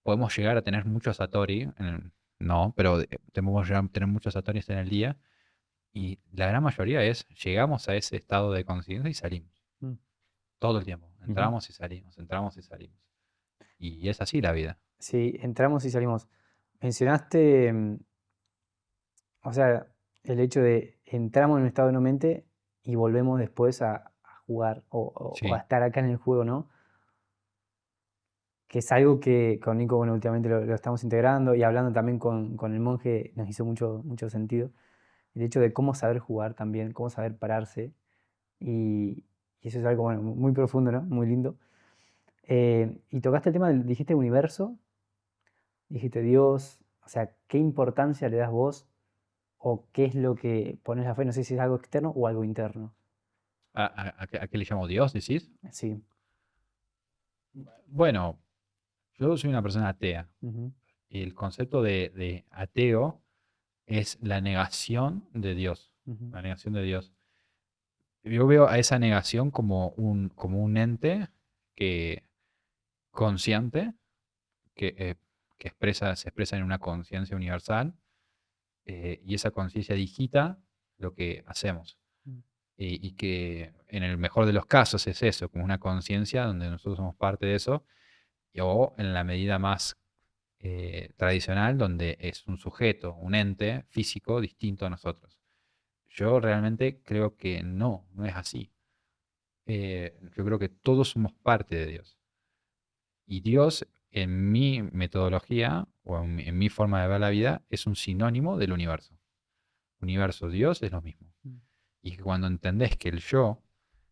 podemos llegar a tener muchos Satori, no, pero podemos llegar a tener muchos Satoris en el día, y la gran mayoría llegamos a ese estado de conciencia y salimos. Mm. Todo el tiempo. Entramos y salimos, entramos y salimos. Y es así la vida. Sí, entramos y salimos. Mencionaste, o sea, el hecho de entramos en un estado de no mente y volvemos después a jugar o Sí. a estar acá en el juego, ¿no? Que es algo que con Nico, bueno, últimamente lo estamos integrando y hablando también con el monje nos hizo mucho sentido. El hecho de cómo saber jugar también, cómo saber pararse. Y eso es algo, bueno, muy profundo, ¿no? Muy lindo. Y tocaste el tema, dijiste universo, dijiste Dios, o sea, ¿qué importancia le das vos o qué es lo que pones la fe? No sé si es algo externo o algo interno. ¿A qué le llamo Dios, decís? Sí. Bueno, yo soy una persona atea. Ujú. Y el concepto de ateo es la negación de Dios. Ujú. La negación de Dios. Yo veo a esa negación como un ente que consciente, que se expresa en una conciencia universal, y esa conciencia digita lo que hacemos. Mm. Y que en el mejor de los casos es eso, como una conciencia donde nosotros somos parte de eso, o en la medida más tradicional, donde es un sujeto, un ente físico distinto a nosotros. Yo realmente creo que no es así. Yo creo que todos somos parte de Dios. Y Dios, en mi metodología o en mi forma de ver la vida, es un sinónimo del universo. Universo, Dios es lo mismo. Y que cuando entendés que el yo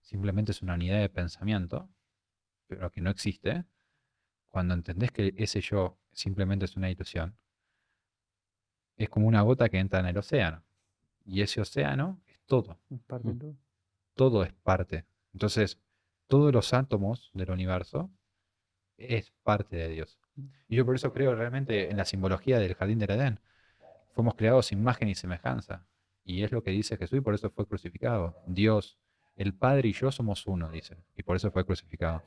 simplemente es una unidad de pensamiento, pero que no existe, cuando entendés que ese yo simplemente es una ilusión, es como una gota que entra en el océano. Y ese océano es todo. Es parte de todo. Todo es parte. Entonces, todos los átomos del universo es parte de Dios. Y yo por eso creo realmente en la simbología del jardín del Edén. Fuimos creados sin imagen y semejanza. Y es lo que dice Jesús y por eso fue crucificado. Dios, el Padre y yo somos uno, dice. Y por eso fue crucificado.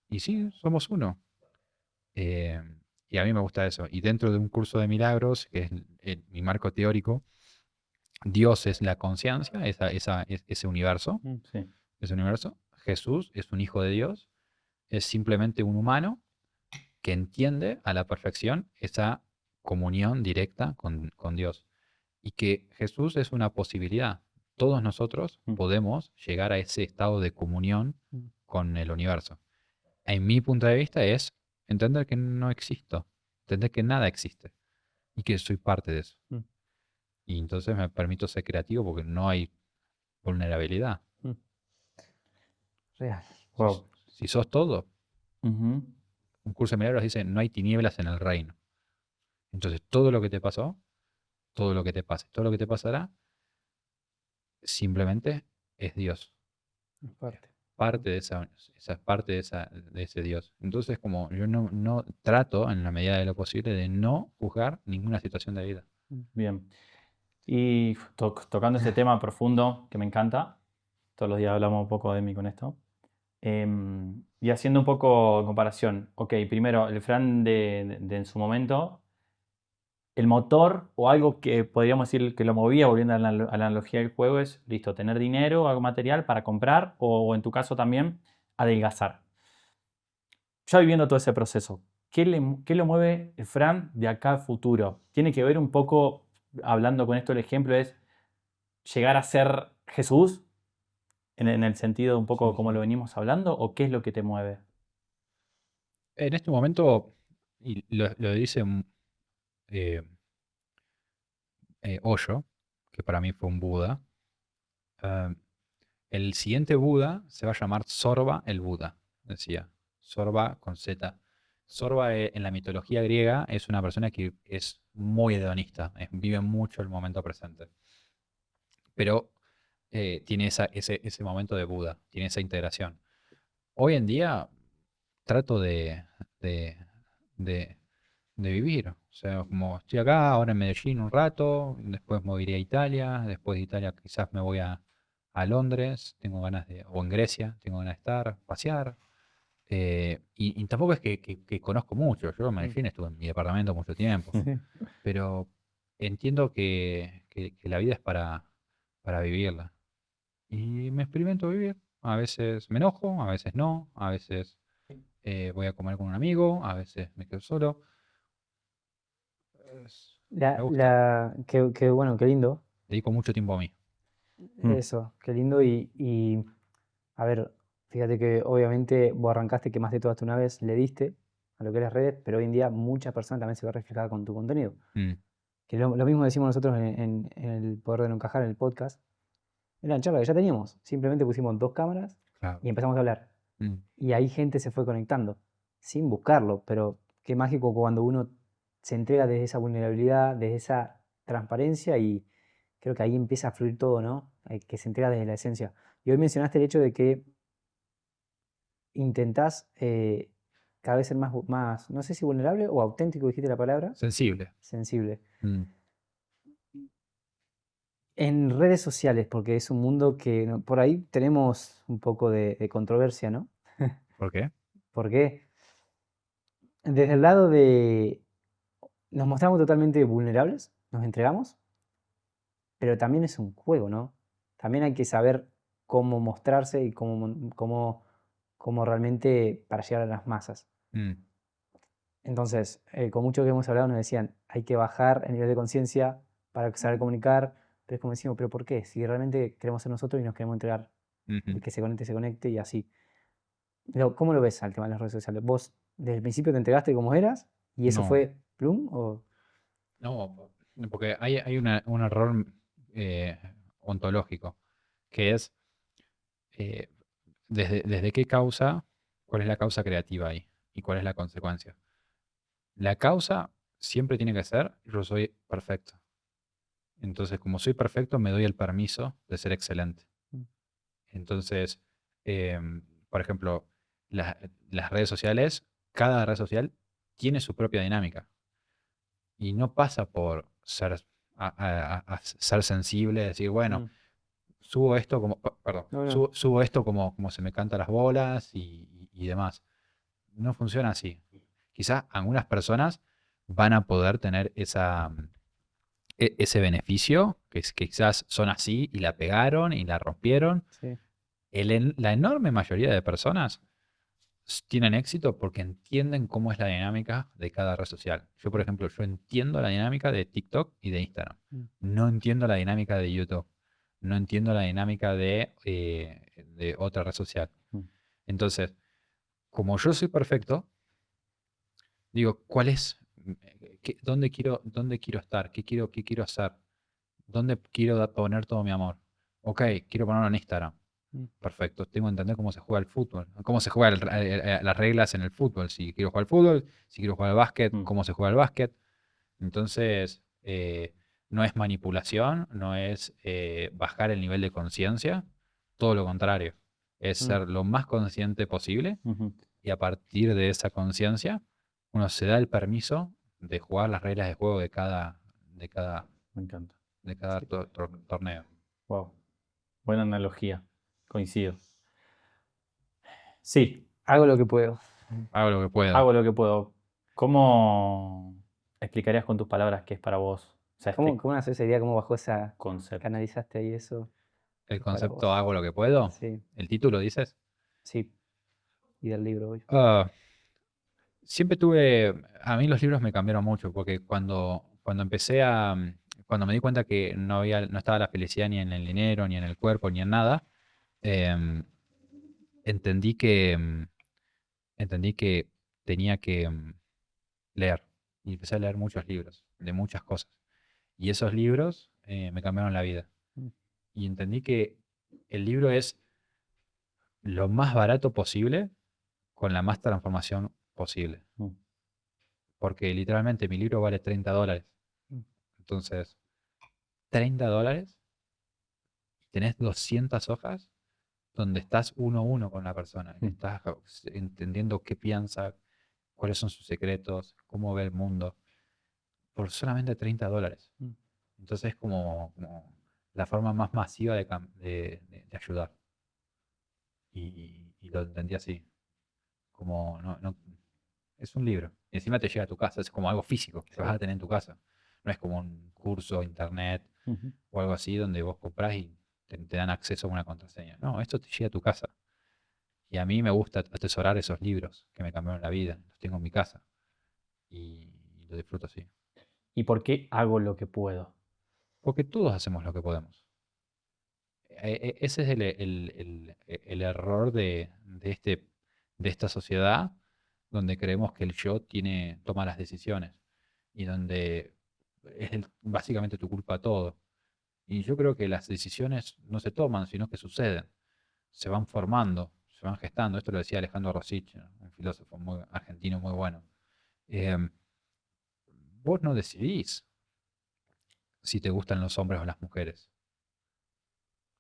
Y sí, somos uno. Eh, y a mí me gusta eso. Y dentro de un curso de milagros, que es mi marco teórico, Dios es la conciencia, ese universo. Sí. Ese universo. Jesús es un hijo de Dios. Es simplemente un humano que entiende a la perfección esa comunión directa con Dios. Y que Jesús es una posibilidad. Todos nosotros Mm. podemos llegar a ese estado de comunión Mm. con el universo. En mi punto de vista es entender que no existo, entender que nada existe y que soy parte de eso. Mm. Y entonces me permito ser creativo porque no hay vulnerabilidad. Real. Wow. Si sos todo, Ujú. un curso de milagros dice no hay tinieblas en el reino. Entonces todo lo que te pasó, todo lo que te pase, todo lo que te pasará, simplemente es Dios. Es parte. Parte de esa parte de ese Dios. Entonces, como yo no trato, en la medida de lo posible, de no juzgar ninguna situación de vida. Bien. Y tocando ese tema profundo que me encanta, todos los días hablamos un poco de mí con esto. Y haciendo un poco comparación. Ok, primero, el Fran de en su momento, el motor o algo que podríamos decir que lo movía, volviendo a la analogía del juego, es, listo, tener dinero, algo material para comprar o en tu caso también, adelgazar. Ya viviendo todo ese proceso, ¿qué lo mueve el Fran de acá a futuro? ¿Tiene que ver un poco, hablando con esto el ejemplo, es llegar a ser Jesús? En el sentido un poco como lo venimos hablando, ¿o qué es lo que te mueve? En este momento, y lo dice eh, Osho, que para mí fue un Buda, eh, el siguiente Buda se va a llamar Sorba el Buda, decía. Sorba con Z. Sorba en la mitología griega es una persona que es muy hedonista, vive mucho el momento presente. Pero tiene ese momento de Buda, tiene esa integración. Hoy en día trato de, de- de vivir. O sea, como estoy acá, ahora en Medellín un rato, después me iré a Italia, después de Italia quizás me voy a Londres, tengo ganas o en Grecia, tengo ganas de estar, pasear. Y tampoco es que conozco mucho, yo en Medellín estuve en mi departamento mucho tiempo, Sí. pero entiendo que la vida es para vivirla. Y me experimento vivir. A veces me enojo, a veces no, a veces voy a comer con un amigo, a veces me quedo solo. Me gusta. Qué bueno, qué lindo. Dedico mucho tiempo a mí. Eso, qué lindo. Y, a ver, fíjate que obviamente vos arrancaste, quemaste todo hasta una vez, le diste a lo que es las redes, pero hoy en día muchas personas también se ve reflejada con tu contenido. Mm, Que lo mismo decimos nosotros en el Poder de no encajar, en el podcast. Era una charla que ya teníamos. Simplemente pusimos dos cámaras claro. y empezamos a hablar. Mm, Y ahí gente se fue conectando, sin buscarlo, pero qué mágico cuando uno se entrega desde esa vulnerabilidad, desde esa transparencia y creo que ahí empieza a fluir todo, ¿no? Que se entrega desde la esencia. Y hoy mencionaste el hecho de que intentás cada vez ser más, no sé si vulnerable o auténtico, dijiste la palabra, sensible. sensible. Mm, En redes sociales, porque es un mundo que por ahí tenemos un poco de controversia, ¿no? ¿Por qué? Porque desde el lado de nos mostramos totalmente vulnerables, nos entregamos, pero también es un juego, ¿no? También hay que saber cómo mostrarse y cómo realmente para llegar a las masas. Mm. Entonces, con mucho que hemos hablado nos decían, hay que bajar el nivel de conciencia para saber comunicar, pero es como decimos, ¿pero por qué? Si realmente queremos ser nosotros y nos queremos entregar, Ujú. el que se conecte y así. ¿Cómo lo ves al tema de las redes sociales? ¿Vos desde el principio te entregaste como eras y eso No, fue plum? ¿O? no, porque hay un error eh, ontológico, que es eh, desde qué causa, cuál es la causa creativa ahí y cuál es la consecuencia. La causa siempre tiene que ser, yo soy perfecto. Entonces, como soy perfecto, me doy el permiso de ser excelente. Mm. Entonces, por ejemplo, las redes sociales, cada red social tiene su propia dinámica y no pasa por ser, a ser sensible, decir, bueno, Mm. subo esto como, perdón, No, no. subo esto como se me cantan las bolas y demás. No funciona así. Quizás algunas personas van a poder tener ese beneficio, que quizás son así y la pegaron y la rompieron. Sí. La enorme mayoría de personas tienen éxito porque entienden cómo es la dinámica de cada red social. Yo, por ejemplo, yo entiendo la dinámica de TikTok y de Instagram. Mm. No entiendo la dinámica de YouTube. No entiendo la dinámica de otra red social. Mm. Entonces, como yo soy perfecto, digo, ¿cuál es? ¿Dónde quiero estar? ¿Qué quiero hacer? ¿Dónde quiero poner todo mi amor? Ok, quiero ponerlo en Instagram. Mm. Perfecto, tengo que entender cómo se juega el fútbol, cómo se juegan las reglas en el fútbol. Si quiero jugar al fútbol, si quiero jugar al básquet, Mm. cómo se juega el básquet. Entonces, no es manipulación, no es bajar el nivel de conciencia, todo lo contrario. Es Mm. ser lo más consciente posible Ujú. y a partir de esa conciencia, uno se da el permiso de jugar las reglas de juego de cada, Me encanta. de cada Sí. torneo. Wow. Buena analogía. Coincido. Sí, Hago lo que puedo. Hago lo que puedo. hago lo que puedo. ¿Cómo explicarías con tus palabras qué es para vos? O sea, ¿Cómo, este cómo nació esa idea? ¿Cómo bajó esa? concepto. ¿Canalizaste ahí eso? El Es para concepto vos. hago lo que puedo. Sí, El título, dices. sí. Y del libro, obvio. Siempre a mí los libros me cambiaron mucho, porque cuando cuando me di cuenta que no estaba la felicidad ni en el dinero, ni en el cuerpo, ni en nada, em, entendí que, entendí que tenía que leer. Y empecé a leer muchos libros, de muchas cosas. Y esos libros me cambiaron la vida. Mm. Y entendí que el libro es lo más barato posible con la más transformación posible. Mm. Porque literalmente mi libro vale $30. Mm. Entonces, $30 y tenés 200 hojas donde estás uno a uno con la persona. Y Mm. estás entendiendo qué piensa, cuáles son sus secretos, cómo ve el mundo, por solamente $30. Mm. Entonces es como la forma más masiva de ayudar. Y lo entendí así. Como es un libro. Y encima te llega a tu casa, es como algo físico que Sí. vas a tener en tu casa. No es como un curso, internet Ujú. o algo así donde vos comprás y te dan acceso a una contraseña. No, esto te llega a tu casa. Y a mí me gusta atesorar esos libros que me cambiaron la vida. Los tengo en mi casa. Y lo disfruto así. ¿Y por qué hago lo que puedo? Porque todos hacemos lo que podemos. Ese es el error de esta sociedad donde creemos que el yo toma las decisiones y donde es básicamente tu culpa todo. Y yo creo que las decisiones no se toman, sino que suceden, se van formando, se van gestando. Esto lo decía Alejandro Rosich, un filósofo argentino muy bueno. Em, Vos no decidís si te gustan los hombres o las mujeres.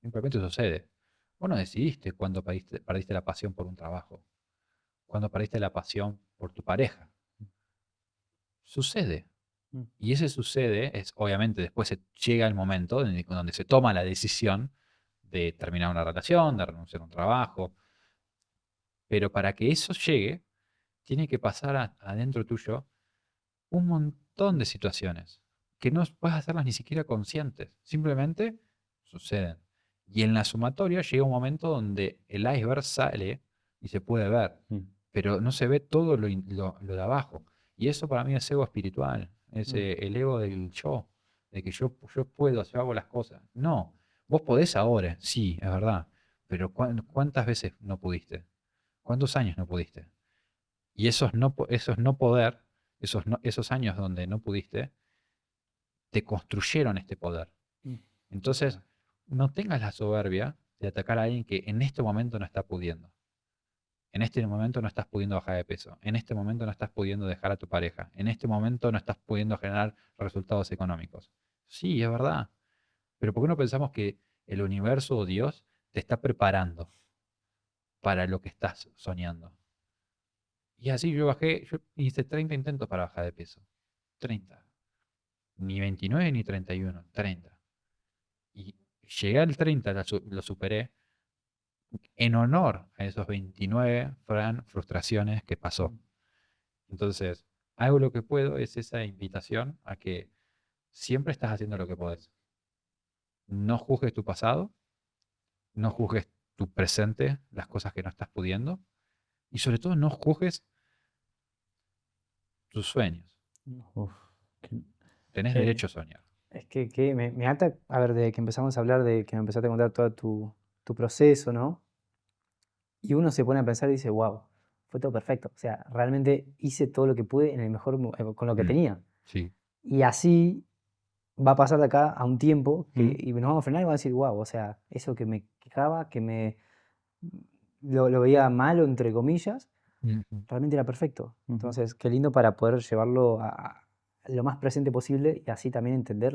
Simplemente sucede. Vos no decidiste cuándo perdiste la pasión por un trabajo, cuándo perdiste la pasión por tu pareja. Sucede. Mm. Y ese sucede es, obviamente, después llega el momento donde se toma la decisión de terminar una relación, de renunciar a un trabajo. Pero para que eso llegue, tiene que pasar adentro tuyo un montón de situaciones que no puedes hacerlas ni siquiera conscientes. Simplemente suceden. Y en la sumatoria llega un momento donde el iceberg sale y se puede ver. Mm. pero no se ve todo lo de abajo. Y eso para mí es ego espiritual, es el ego del yo, de que yo puedo, yo hago las cosas. No, vos podés ahora, sí, es verdad, pero ¿cuántas veces no pudiste? ¿Cuántos años no pudiste? Y esos no poder, esos años donde no pudiste, te construyeron este poder. Entonces, no tengas la soberbia de atacar a alguien que en este momento no está pudiendo. En este momento no estás pudiendo bajar de peso. En este momento no estás pudiendo dejar a tu pareja. En este momento no estás pudiendo generar resultados económicos. Sí, es verdad. Pero ¿por qué no pensamos que el universo o Dios te está preparando para lo que estás soñando? Y así yo hice 30 intentos para bajar de peso. 30. Ni 29 ni 31, 30. Y llegué al 30, lo superé, en honor a esos 29 frustraciones que pasó. Entonces, hago lo que puedo, es esa invitación a que siempre estás haciendo lo que podés. No juzgues tu pasado, no juzgues tu presente, las cosas que no estás pudiendo, y sobre todo no juzgues tus sueños. Uf, qué- Tenés Eh, derecho a soñar. Es que me ata, a ver, de que empezamos a hablar, de que me empezaste a contar todo tu proceso, ¿no? Y uno se pone a pensar y dice, wow, fue todo perfecto. O sea, realmente hice todo lo que pude en el mejor, con lo que Mm, tenía. Sí, Y así va a pasar de acá a un tiempo Mm. y nos vamos a frenar y vamos a decir, wow, o sea, eso que me quejaba, lo veía malo, entre comillas, Ujú. realmente era perfecto. Ujú. Entonces, qué lindo para poder llevarlo a lo más presente posible y así también entender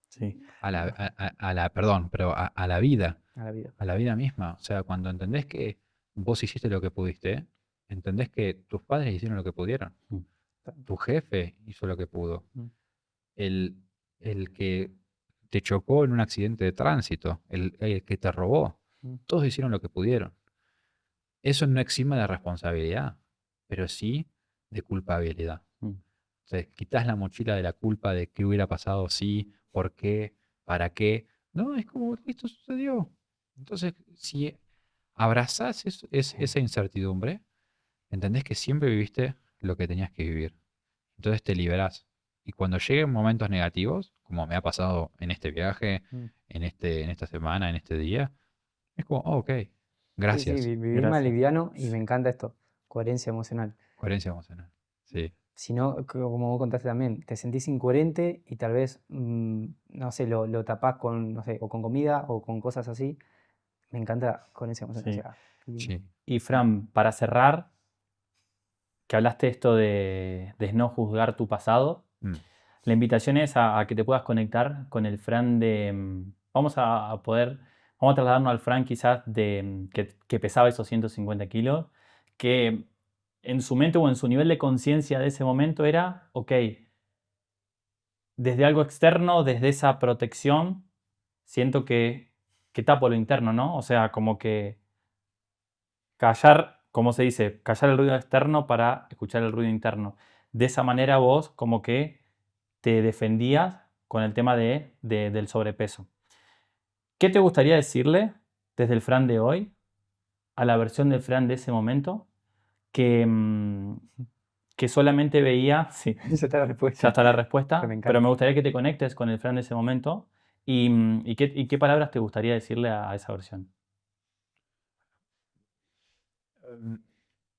Sí. Perdón, pero a la vida. a la vida. A la vida misma. O sea, cuando entendés que vos hiciste lo que pudiste, entendés que tus padres hicieron lo que pudieron. Mm. Tu jefe hizo lo que pudo. Mm. El, el que te chocó en un accidente de tránsito, el que te robó, Mm. todos hicieron lo que pudieron. Eso no exime de responsabilidad, pero sí de culpabilidad. Mm. Entonces, quitas la mochila de la culpa de qué hubiera pasado, sí, por qué, para qué. No, es como, esto sucedió. Entonces, si abrazás esa incertidumbre, entendés que siempre viviste lo que tenías que vivir. Entonces te liberás. Y cuando lleguen momentos negativos, como me ha pasado en este viaje, Mm. en esta semana, en este día, es como, oh, ok, Sí, gracias. vivir más Gracias. liviano y me encanta esto, coherencia emocional. Coherencia emocional. Sí. Si no, como vos contaste también, te sentís incoherente y tal vez, no sé, lo tapás con, no sé, o con comida o con cosas así. Me encanta coherencia emocional. O Sí. sea, qué lindo. Sí. Y Fran, para cerrar, que hablaste esto de no juzgar tu pasado, Mm. la invitación es a que te puedas conectar con el Fran vamos a trasladarnos al Fran quizás que pesaba esos 150 kilos, que en su mente o en su nivel de conciencia de ese momento era, ok, desde algo externo, desde esa protección, siento que tapo lo interno, ¿no? O sea, como que callar, ¿cómo se dice? Callar el ruido externo para escuchar el ruido interno. De esa manera vos como que te defendías con el tema del sobrepeso. ¿Qué te gustaría decirle desde el Fran de hoy a la versión del Fran de ese momento que solamente veía, sí, Ya está la respuesta. ya está la respuesta, Me encanta. pero me gustaría que te conectes con el Fran de ese momento y qué palabras te gustaría decirle a esa versión?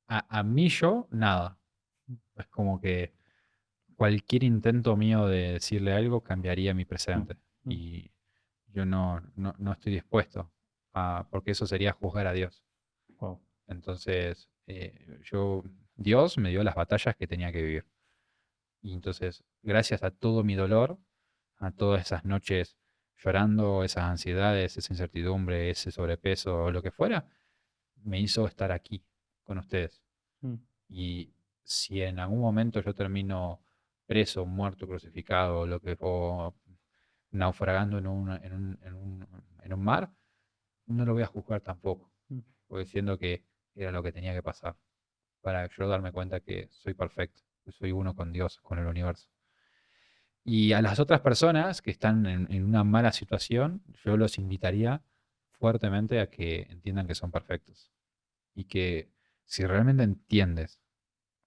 A mí yo, nada. Es como que cualquier intento mío de decirle algo cambiaría mi presente. Mm. Y yo no estoy dispuesto porque eso sería juzgar a Dios. Wow. Entonces, Dios me dio las batallas que tenía que vivir. Y entonces, gracias a todo mi dolor, a todas esas noches llorando, esas ansiedades, esa incertidumbre, ese sobrepeso o lo que fuera, me hizo estar aquí con ustedes. Mm. Y si en algún momento yo termino preso, muerto, crucificado, o naufragando en un mar, no lo voy a juzgar tampoco, Mm. porque siento que era lo que tenía que pasar para yo darme cuenta que soy perfecto, que soy uno con Dios, con el universo. Y a las otras personas que están en una mala situación, yo los invitaría fuertemente a que entiendan que son perfectos y que si realmente entiendes,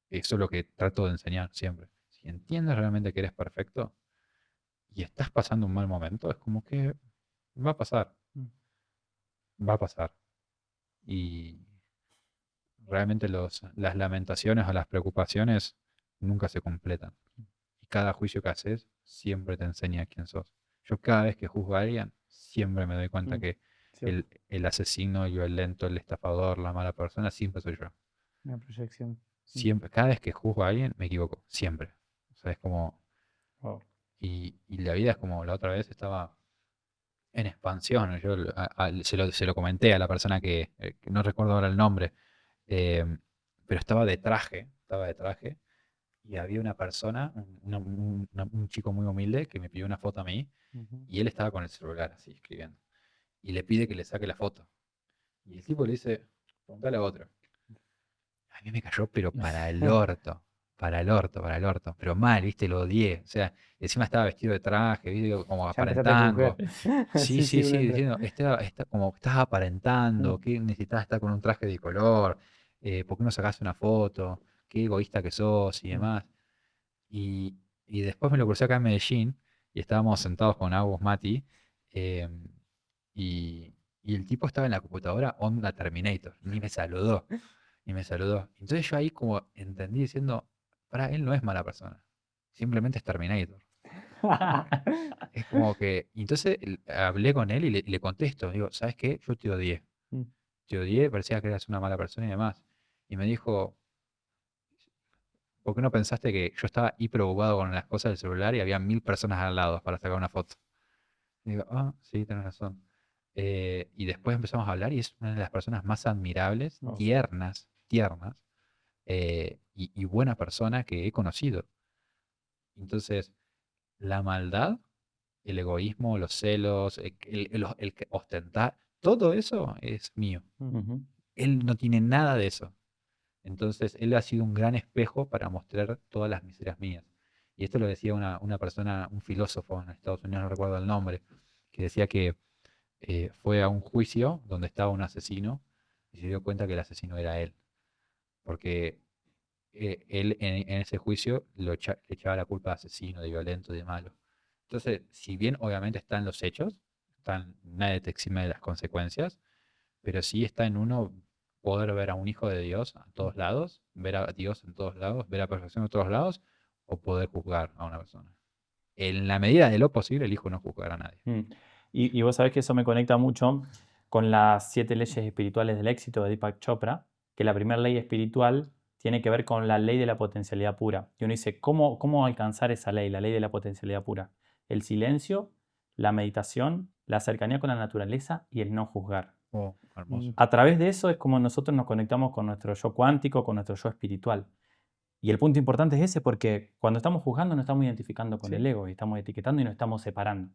eso es lo que trato de enseñar siempre. Si entiendes realmente que eres perfecto y estás pasando un mal momento, es como que va a pasar, va a pasar. Y realmente las lamentaciones o las preocupaciones nunca se completan. Y cada juicio que haces siempre te enseña quién sos. Yo cada vez que juzgo a alguien, siempre me doy cuenta que Cierto. el asesino, el violento, el estafador, la mala persona, siempre soy yo. Una proyección. Siempre, cada vez que juzgo a alguien, me equivoco. Siempre. O sea, es como. Wow. Y la vida es como la otra vez estaba en expansión. Yo se lo comenté a la persona que no recuerdo ahora el nombre, eh, pero estaba de traje, y había una persona, un chico muy humilde, que me pidió una foto a mí, y él estaba con el celular así escribiendo. Y le pide que le saque la foto. Y el tipo le dice, preguntale a otro. A mí me cayó, pero para el orto, para el orto, para el orto. Pero mal, viste, lo odié. O sea, encima estaba vestido de traje, viste, como Ya empezaste a aparentando. juzgar. Sí, Sí, sí, sí, uno sí, entra. diciendo, como estás aparentando, que necesitas estar con un traje de color, ¿por qué no sacás una foto? Qué egoísta que sos y demás. Y después me lo crucé acá en Medellín y estábamos sentados con Agus Mati, eh, y, y el tipo estaba en la computadora onda Terminator, ni me saludó, ni me saludó. Entonces yo ahí como entendí diciendo, para él no es mala persona, simplemente es Terminator. Es como que, y entonces hablé con él y le contesto, digo, ¿sabes qué? Yo te odié, parecía que eras una mala persona y demás. Y me dijo, ¿por qué no pensaste que yo estaba hiper ocupado con las cosas del celular y había 1000 personas al lado para sacar una foto? Y digo, sí, tenés razón. Y después empezamos a hablar y es una de las personas más admirables, Oh. tiernas, tiernas, y buena persona que he conocido. Entonces, la maldad, el egoísmo, los celos, el que ostentar, todo eso es mío. Ujú. Él no tiene nada de eso. Entonces, él ha sido un gran espejo para mostrar todas las miserias mías. Y esto lo decía una persona, un filósofo en Estados Unidos, no recuerdo el nombre, que decía que fue a un juicio donde estaba un asesino y se dio cuenta que el asesino era él. Porque él en ese juicio le echaba la culpa de asesino, de violento, de malo. Entonces, si bien obviamente están los hechos, nadie te exime de las consecuencias, pero sí está en uno poder ver a un hijo de Dios a todos lados, ver a Dios en todos lados, ver a perfección en todos lados, o poder juzgar a una persona. En la medida de lo posible, elijo no juzgar a nadie. Y vos sabés que eso me conecta mucho con las 7 leyes espirituales del éxito de Deepak Chopra, que la primera ley espiritual tiene que ver con la ley de la potencialidad pura. Y uno dice, ¿cómo alcanzar esa ley, la ley de la potencialidad pura? El silencio, la meditación, la cercanía con la naturaleza y el no juzgar. Oh, hermoso. A través de eso es como nosotros nos conectamos con nuestro yo cuántico, con nuestro yo espiritual. Y el punto importante es ese porque cuando estamos juzgando nos estamos identificando con Sí. el ego y estamos etiquetando y nos estamos separando.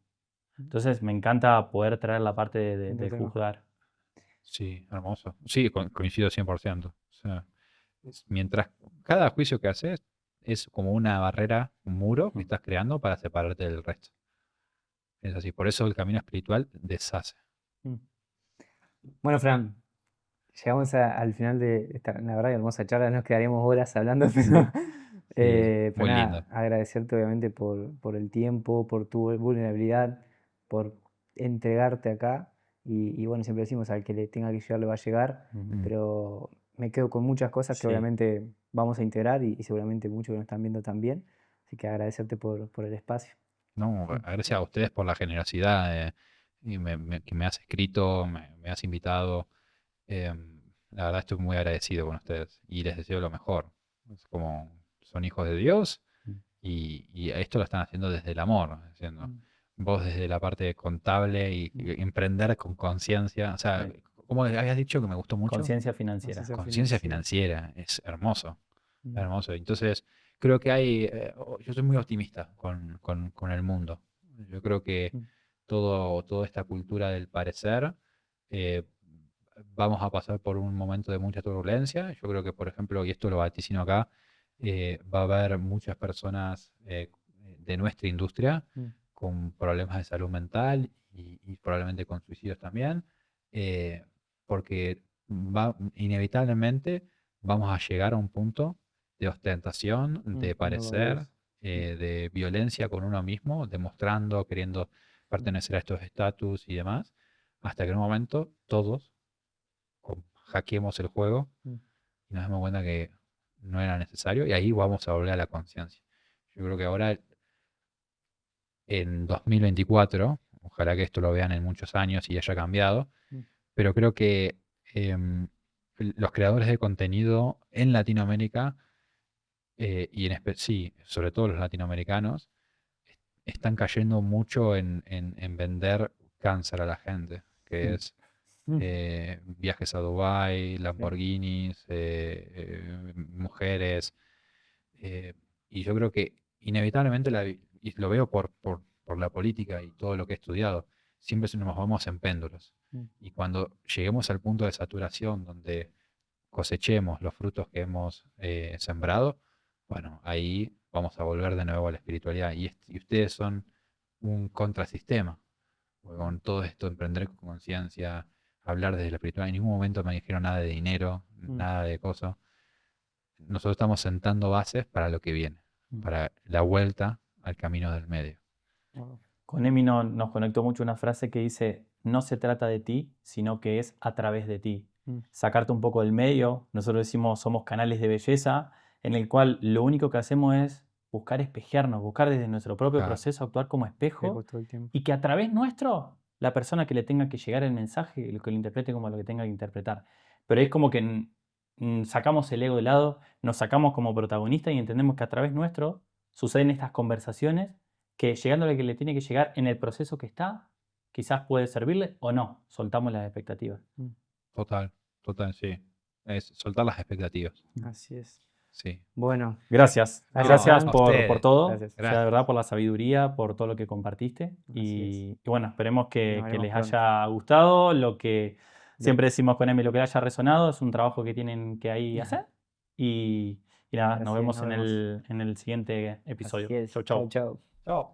Entonces me encanta poder traer la parte de Lindo tema. juzgar. Sí, hermoso. Sí, coincido 100%. O sea, mientras cada juicio que haces es como una barrera, un muro que estás creando para separarte del resto. Es así. Por eso el camino espiritual deshace. Bueno, Fran, llegamos al final de esta, la verdad, hermosa charla. Nos quedaríamos horas hablando, pero muy nada, lindo. agradecerte obviamente por el tiempo, por tu vulnerabilidad, por entregarte acá. Y bueno, siempre decimos, al que le tenga que llegar le va a llegar, pero me quedo con muchas cosas que Sí. obviamente vamos a integrar y seguramente muchos que nos están viendo también. Así que agradecerte por el espacio. No, gracias a ustedes por la generosidad que me has escrito, me has invitado. La verdad estoy muy agradecido con ustedes y les deseo lo mejor. Es como son hijos de Dios y esto lo están haciendo desde el amor, haciendo. Vos desde la parte contable y emprender con conciencia. O sea, Sí. como habías dicho que me gustó mucho, Conciencia financiera. Conciencia conciencia financiera. financiera, es hermoso, Mm. hermoso. Entonces, creo que yo soy muy optimista con el mundo. Yo creo que toda esta cultura del parecer, eh, vamos a pasar por un momento de mucha turbulencia. Yo creo que, por ejemplo, y esto lo vaticino acá, va a haber muchas personas de nuestra industria con problemas de salud mental y probablemente con suicidios también, porque inevitablemente vamos a llegar a un punto de ostentación, de parecer, ves. de violencia con uno mismo, demostrando, queriendo pertenecer a estos estatus y demás, hasta que en un momento todos hackeemos el juego y nos demos cuenta que no era necesario y ahí vamos a volver a la conciencia. Yo creo que ahora, en 2024, ojalá que esto lo vean en muchos años y haya cambiado, pero creo que los creadores de contenido en Latinoamérica, y sí, sobre todo los latinoamericanos, están cayendo mucho en vender cáncer a la gente, que es viajes a Dubái, Lamborghinis, mujeres. Y yo creo que inevitablemente, y lo veo por la política y todo lo que he estudiado, siempre nos vamos en péndulos. Y cuando lleguemos al punto de saturación donde cosechemos los frutos que hemos sembrado, bueno, ahí vamos a volver de nuevo a la espiritualidad. Y ustedes son un contrasistema. Porque con todo esto, emprender con conciencia, hablar desde la espiritualidad, en ningún momento me dijeron nada de dinero, nada de cosas. Nosotros estamos sentando bases para lo que viene, para la vuelta al camino del medio. Con Emi nos conectó mucho una frase que dice: no se trata de ti, sino que es a través de ti. Sacarte un poco del medio. Nosotros decimos somos canales de belleza, en el cual lo único que hacemos es buscar espejearnos, buscar desde nuestro propio proceso, actuar como espejo, Todo el tiempo. y que a través nuestro, la persona que le tenga que llegar el mensaje, lo que lo interprete como lo que tenga que interpretar. Pero es como que sacamos el ego de lado, nos sacamos como protagonistas y entendemos que a través nuestro suceden estas conversaciones que, llegando a lo que le tiene que llegar en el proceso que está, quizás puede servirle o no. Soltamos las expectativas. Total, sí. Es soltar las expectativas. Así es. Sí. Bueno, Gracias. Gracias, Gracias Juan. por Ustedes. todo. Gracias. O sea, de verdad, por la sabiduría, por todo lo que compartiste. Y bueno, esperemos que Nos veremos les pronto. haya gustado. Lo que siempre decimos con Emi, lo que le haya resonado, es un trabajo que tienen que ahí hacer. Y nada, Así nos es, vemos nos en vemos. el siguiente episodio. Así es. Chau, chau. Chau, chau. Chao.